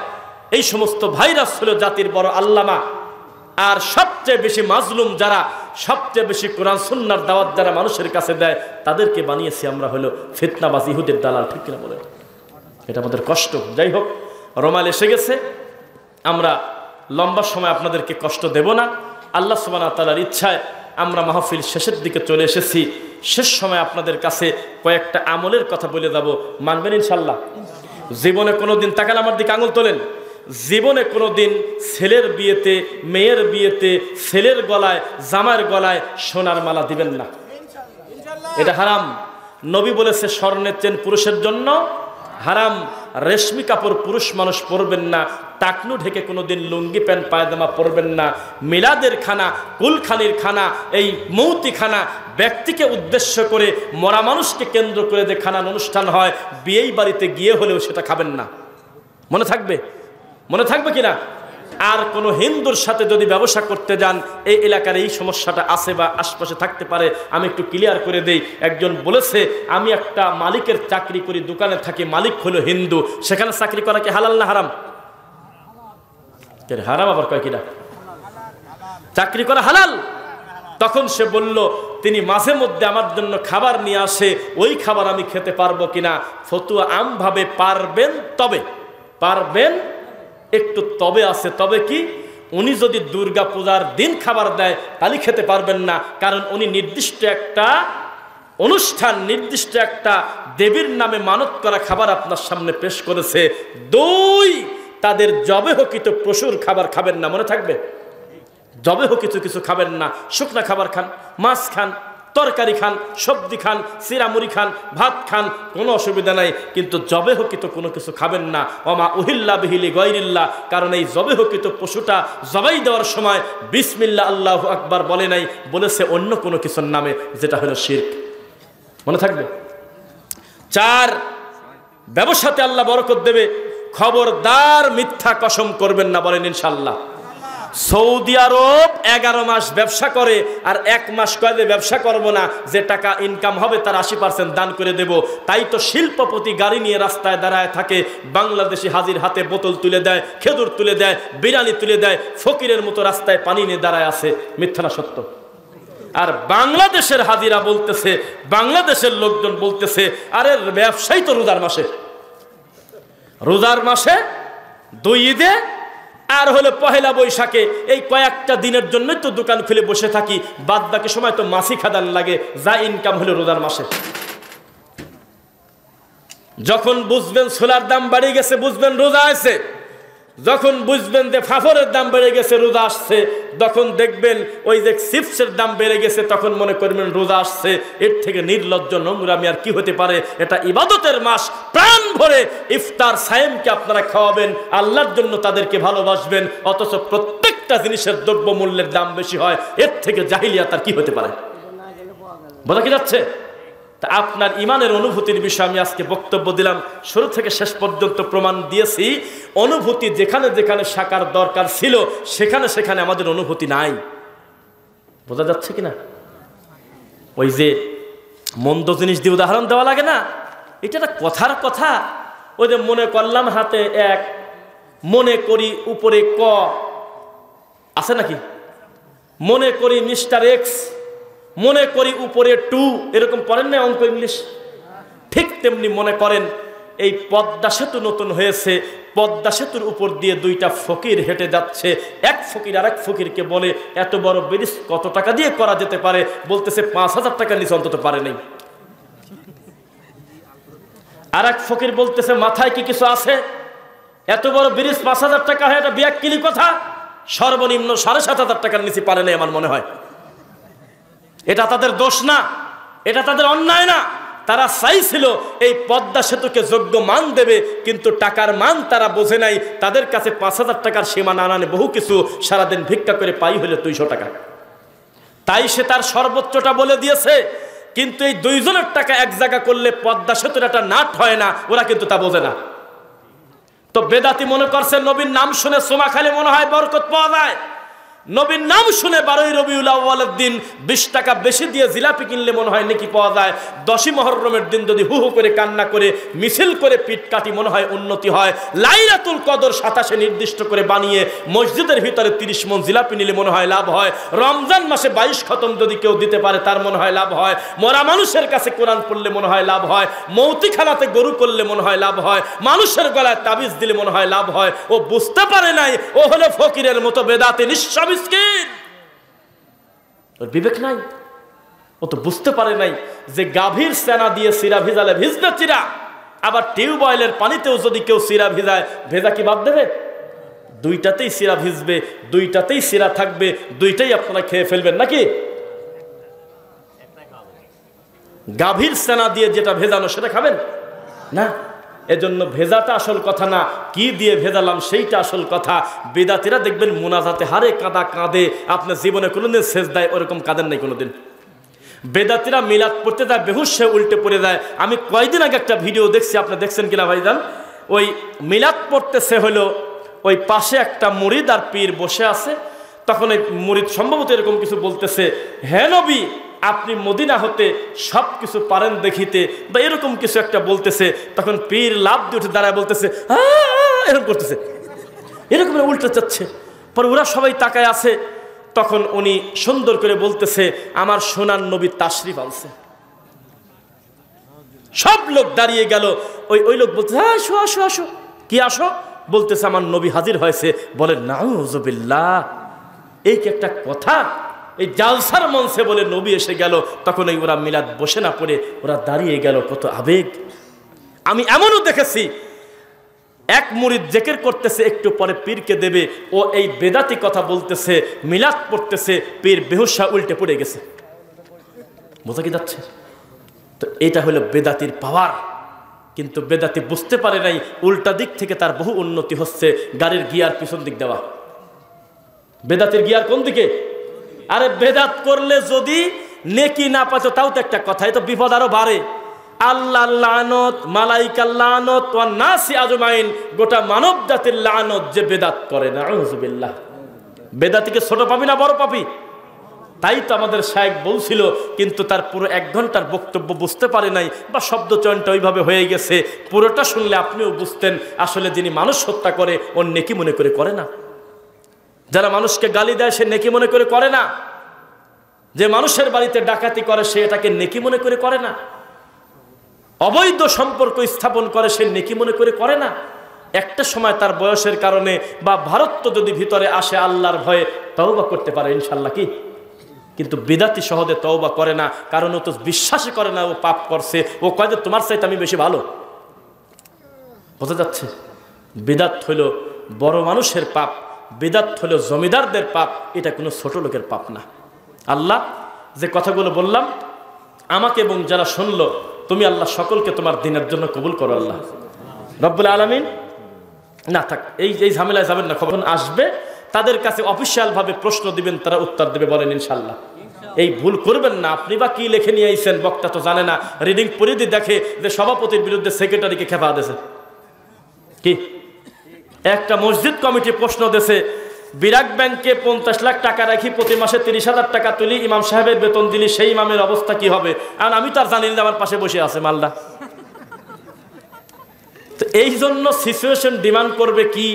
এই সমস্ত ভাইরাস হলো জাতির বড় আল্লামা। আর সবচেয়ে বেশি মাজলুম যারা, সবচেয়ে বেশি কোরআন সুন্নাহর দাওয়াত যারা মানুষের কাছে দেয়, তাদেরকে বানিয়েছি আমরা হলো ফিতনাবাজ, ইহুদের দালাল। ঠিক কিনা বলেন? এটা আমাদের কষ্ট। যাই হোক, রমাল এসে গেছে, আমরা লম্বা সময় আপনাদেরকে কষ্ট দেব না। আল্লাহ সুবহানাহু ওয়া তাআলার ইচ্ছায় আমরা মাহফিল শেষের দিকে চলে এসেছি। শেষ সময় আপনাদের কাছে কয়েকটা আমলের কথা বলে যাব, মানবেন ইনশাল্লাহ? জীবনে কোনোদিন, তাকান আমার দিকে আঙুল তোলেন, জীবনে কোনোদিন ছেলের বিয়েতে, মেয়ের বিয়েতে ছেলের গলায়, জামার গলায় সোনার মালা দিবেন না। এটা হারাম। নবী বলেছে স্বর্ণের চেন পুরুষের জন্য হারাম। রেশমি কাপড় পুরুষ মানুষ পরবেন না। টাকনু ঢেকে কোনোদিন লুঙ্গি প্যান্ট পায়জামা পরবেন না। মিলাদের খানা, কুলখানির খানা, এই মৌতি খানা, ব্যক্তিকে উদ্দেশ্য করে, মরা মানুষকে কেন্দ্র করে যে খানার অনুষ্ঠান হয়, বিয়েই বাড়িতে গিয়ে হলেও সেটা খাবেন না। মনে থাকবে? মনে থাকবে কিনা? আর কোনো হিন্দুর সাথে যদি ব্যবসা করতে যান, এই এলাকার এই সমস্যাটা আছে বা আশপাশে থাকতে পারে, আমি একটু ক্লিয়ার করে দেই। একজন বলেছে আমি একটা মালিকের চাকরি করি, দোকানে থাকি, মালিক হলো হিন্দু, সেখানে চাকরি করা কি হালাল না হারাম? হারাম আবার কয় কিনা? চাকরি করা হালাল। তখন সে বলল তিনি মাঝে মধ্যে আমার জন্য খাবার নিয়ে আসে, ওই খাবার আমি খেতে পারবো কিনা? ফতুয়া আমভাবে পারবেন, তবে পারবেন, একটু তবে আছে। তবে কি? উনি যদি দুর্গা পূজার দিন খাবার দেয় তাহলে খেতে পারবেন না, কারণ উনি নির্দিষ্ট একটা অনুষ্ঠান, নির্দিষ্ট একটা দেবীর নামে মানত করা খাবার আপনার সামনে পেশ করেছে। দুই, তাদের জবেহকৃত পশুর খাবার খাবেন না, মনে থাকবে? জবেহকৃত কিছু খাবেন না, শুকনা খাবার খান, মাছ খান, তরকারি খান, সবজি খান, চিরামুড়ি খান, ভাত খান, কোনো অসুবিধা নাই, কিন্তু জবেহকৃত কোনো কিছু খাবেন না। ওমা উহিল্লা বিহি লিগাইরিল্লাহ, কারণ এই জবেহকৃত পশুটা জবাই দেওয়ার সময় বিসমিল্লাহ আল্লাহু আকবার বলে নাই, বলেছে অন্য কোনো কিছুর নামে, যেটা হলো শিরক। মনে থাকবে? 4, ব্যবসাতে আল্লাহ বরকত দেবে, খবরদার মিথ্যা কসম করবেন না, বলেন ইনশাআল্লাহ। সৌদি আরব 11 মাস ব্যবসা করে, আর 1 মাস কয়ে ব্যবসা করবো না, যে টাকা ইনকাম হবে তার 80% দান করে দেব। তাই তো শিল্পপতি গাড়ি নিয়ে রাস্তায় দাঁড়ায় থাকে, বাংলাদেশি হাজির হাতে বোতল তুলে দেয়, খেজুর তুলে দেয়, বিরিয়ানি তুলে দেয়, ফকিরের মতো রাস্তায় পানি নিয়ে দাঁড়ায় আছে। মিথ্যা না সত্য? আর বাংলাদেশের হাজিরা বলতেছে, বাংলাদেশের লোকজন বলতেছে, আরে ব্যবসায়ী তো রোজার মাসে, রোজার মাসে 2 ঈদে আর হলো পহেলা বৈশাখে, এই কয়েকটা দিনের জন্যই তো দোকান খুলে বসে থাকি, বাদ বাকি সময় তো মাছি খাদান লাগে, যা ইনকাম হলো রোজার মাসে। যখন বুঝবেন ছোলার দাম বেড়ে গেছে, বুঝবেন রোজা আছে। যখন বুঝবেন যে ফাফরের দাম বেড়ে গেছে, রোজা আসছে। তখন দেখবেন ওই যে চিপসের দাম বেড়ে গেছে, তখন মনে করবেন রোজা আসছে। এর থেকে নির্লজ্জ নোংরামি আর কি হতে পারে? এটা ইবাদতের মাস, প্রাণ ভরে ইফতার সায়েমকে আপনারা খাওয়াবেন, আল্লাহর জন্য তাদেরকে ভালোবাসবেন, অথচ প্রত্যেকটা জিনিসের দ্রব্য মূল্যের দাম বেশি হয়। এর থেকে জাহিলিয়াত আর কি হতে পারে? বোঝা কি যাচ্ছে? তা আপনার ইমানের অনুভূতির বিষয়ে আমি আজকে বক্তব্য দিলাম, শুরু থেকে শেষ পর্যন্ত প্রমাণ দিয়েছি। অনুভূতি যেখানে যেখানে শাখার দরকার ছিল, সেখানে সেখানে আমাদের অনুভূতি নাই। বোঝা যাচ্ছে কিনা? ওই যে মন্দ জিনিস দিয়ে উদাহরণ দেওয়া লাগে না, এটা একটা কথার কথা। ওই যে মনে করলাম হাতে 1, মনে করি উপরে ক আছে নাকি, মনে করি মিস্টার এক্স, মনে করি উপরে 2, এরকম পড়েন না অঙ্ক ইংলিশ? ঠিক তেমনি মনে করেন এই পদ্মা সেতু নতুন হয়েছে, পদ্মা সেতুর উপর দিয়ে 2টা ফকির হেঁটে যাচ্ছে। এক ফকির আরেক ফকিরকে বলে, এত বড় ব্রিজ কত টাকা দিয়ে করা যেতে পারে? বলতেছে 5000 টাকা নিচে অন্তত পারে নাই। আরেক ফকির বলতেছে, মাথায় কি কিছু আছে? এত বড় ব্রিজ 5000 টাকা হয়, এটা বিয়াক্কিলি কথা। সর্বনিম্ন 7500 টাকার নিচে পারে নাই আমার মনে হয়। এটা তাদের দোষ না, এটা তাদের অন্যায় না। তারা চাইছিল এই পদ্মা সেতুকে যোগ্য মান দেবে, কিন্তু টাকার মান তারা বোঝে নাই। তাদের কাছে 5000 টাকার সীমা না আনে বহু কিছু, সারাদিন ভিক্ষা করে পাই হলে 200 টাকা। তাই সে তার সর্বোচ্চটা বলে দিয়েছে, কিন্তু এই 2 জনের টাকা এক জায়গা করলে পদ্মা সেতুর একটা নাট হয় না, ওরা কিন্তু তা বোঝে না। তো বেদাতি মনে করছে নবীর নাম শুনে সোমা খালি মনে হয় বরকত পাওয়া যায়। নবীর নাম শুনে 12ই রবিউল আউয়ালের দিন 20 টাকা বেশি দিয়ে জিলাপি কিনলে মনে হয় নেকি পাওয়া যায়। 10ই মুহররমের দিন যদি হু হু করে কান্না করে মিছিল করে পিঠ কাটি মনে হয় উন্নতি হয়। লাইলাতুল কদর 27 নির্দিষ্ট করে বানিয়ে মসজিদের ভিতরে 30 মণ জিলাপি নিলে মনে হয় লাভ হয়। রমজান মাসে 22 খতম যদি কেউ দিতে পারে তার মনে হয় লাভ হয়। মরা মানুষের কাছে কোরআন পড়লে মনে হয় লাভ হয়। মৌতিখানাতে গরু করলে মনে হয় লাভ হয়। মানুষের গলায় তাবিজ দিলে মনে হয় লাভ হয়। ও বুঝতে পারে নাই, ও হলো ফকিরের মতো বেদাতে নিঃস্ব মিসকিন। ওর বিবেক নাই, ও তো বুঝতে পারে নাই যে গাভীর সেনা দিয়ে সিরা ভিজালে ভিজবে চিরা, আবার টিউবওয়েলের পানিতেও যদি কেউ সিরা ভিজায়, ভেজা কি বাদ দেবে? 2টাতেই সিরা ভিজবে, 2টাতেই সিরা থাকবে, 2টাই আপনারা খেয়ে ফেলবেন নাকি? গাভীর সেনা দিয়ে যেটা ভেজানো সেটা খাবেন না। এজন্য ভেজাটা আসল কথা না, কি দিয়ে ভেজালাম সেইটা আসল কথা। বেদাতিরা দেখবেন মুনাজাতে হারে কাঁদা কাঁদে, আপনার জীবনে কোনোদিন সেজদায় ওরকম কাঁদেন নাই কোনোদিন। বেদাতিরা মিলাদ পড়তে যায়, বেহুশ সে উল্টে পড়ে যায়। আমি কয়দিন আগে একটা ভিডিও দেখছি, আপনি দেখছেন কিনা ভাইজান? ওই মিলাদ পড়তেছে হলো ওই পাশে একটা মুরিদ আর পীর বসে আছে। তখন এই মুরিদ সম্ভবত এরকম কিছু বলতেছে, হে নবী আপনি মদিনা হতে সব কিছু পারেন দেখিতে, বা এরকম কিছু একটা বলতেছে। তখন পীর লাফ দিয়ে উঠে দাঁড়ায় বলতেছে এরকম করতেছে, এরকম উল্টে যাচ্ছে। পরে ওরা সবাই তাকায় আছে। তখন উনি সুন্দর করে বলতেছে, আমার সোনার নবী তাশরিফ আনছে। সব লোক দাঁড়িয়ে গেল। ওই লোক বলতেছে আসো আসো আসো। কি আসো? বলতেছে আমার নবী হাজির হয়েছে। বলে নাউজুবিল্লাহ, এই কি একটা কথা! এই জালসার মঞ্চে বলে নবী এসে গেল। তখন ওরা মিলাদ বসে না পড়ে ওরা দাঁড়িয়ে গেল। কত আবেগ! আমি এমনও দেখেছি, এক মুরিদ জিকির করতেছে, একটু পরে পীরকে দেবে, ও এই বেদাতি কথা বলতেছে, মিলাদ পড়তেছে, পীর বেহুশা উল্টে পড়ে গেছে। বোঝা কি যাচ্ছে? তো এটা হলো বেদাতির পাওয়ার। কিন্তু বেদাতি বুঝতে পারে নাই উল্টা দিক থেকে তার বহু উন্নতি হচ্ছে। গাড়ির গিয়ার পিছন দিক দেওয়া। বেদাতির গিয়ার কোন দিকে? আরে বেদাত করলে যদি নেকি না পাচ্ছ তাও তো একটা কথা, এ তো বিপদ আরো বাড়ে। আল্লাহ লানত, মালাইকার লানত, ওয়ান নাসি আজমাইন, গোটা মানব জাতির লানত যে বেদাত করে। নাউযুবিল্লাহ। বেদাতিকে ছোট পাবি না বড় পাবি? তাই তো আমাদের শায়েখ বলছিল, কিন্তু তার পুরো 1 ঘন্টার বক্তব্য বুঝতে পারে নাই, বা শব্দ চয়নটা ওইভাবে হয়ে গেছে। পুরোটা শুনলে আপনিও বুঝতেন আসলে যিনি মানুষ হত্যা করে ওর নেকি মনে করে করে না। যারা মানুষকে গালি দেয় সে নেকি মনে করে করে না। যে মানুষের বাড়িতে ডাকাতি করে সে এটাকে নেকি মনে করে করে না। অবৈধ সম্পর্ক স্থাপন করে সে নেকি মনে করে করে না। একটা সময় তার বয়সের কারণে বা ভারত যদি ভিতরে আসে আল্লাহর ভয়ে তওবা করতে পারে ইনশাল্লাহ। কি? কিন্তু বিদাতি সহজে তওবা করে না, কারণ ও তো বিশ্বাসই করে না ও পাপ করছে। ও কয় যে তোমার চাইতে আমি বেশি ভালো। বোঝা যাচ্ছে? বিদাত হইল বড় মানুষের পাপ, বিদাত হইল জমিদারদের পাপ। এটা কোনো ছোট লোকের পাপ না। আল্লাহ যে কথাগুলো বললাম আমাকে এবং যারা শুনলো, তুমি আল্লাহ সকলকে তোমার দিনের জন্য কবুল করো আল্লাহ রব্বুল আলামিন। না থাক, এই ঝামেলায় যাবেন না। কখন আসবে তাদের কাছে অফিসিয়াল ভাবে প্রশ্ন দিবেন, তারা উত্তর দেবে, বলেন ইনশাল্লাহ। এই ভুল করবেন না। আপনি বা কি লিখে নিয়ে আইছেন, বক্তা তো জানে না। রিডিং পরিধি দেখে যে সভাপতির বিরুদ্ধে সেক্রেটারিকে খেপা দিয়েছে। কি একটা মসজিদ কমিটি প্রশ্ন দিয়েছে, বিরাট ব্যাংকে 50 লাখ টাকা রাখি প্রতি মাসে 30,000 টাকা তুলি, ইমাম সাহেবের বেতন দিলি, সেই ইমামের অবস্থা কি হবে? আর আমি তো আর জানি না, আমার পাশে বসে আছে মালদা। তো এই জন্য সিচুয়েশন ডিমান্ড করবে কি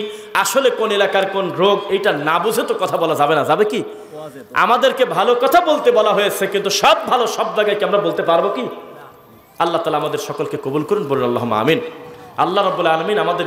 আসলে কোন এলাকার কোন রোগ, এটা না বুঝে তো কথা বলা যাবে না। যাবে কি? আমাদেরকে ভালো কথা বলতে বলা হয়েছে, কিন্তু সব ভালো সব জায়গায় কি আমরা বলতে পারবো কি? আল্লাহ তাআলা আমাদের সকলকে কবুল করুন, বলুন আল্লাহুম্মা আমিন। আল্লাহ রাব্বুল আলামিন আমাদের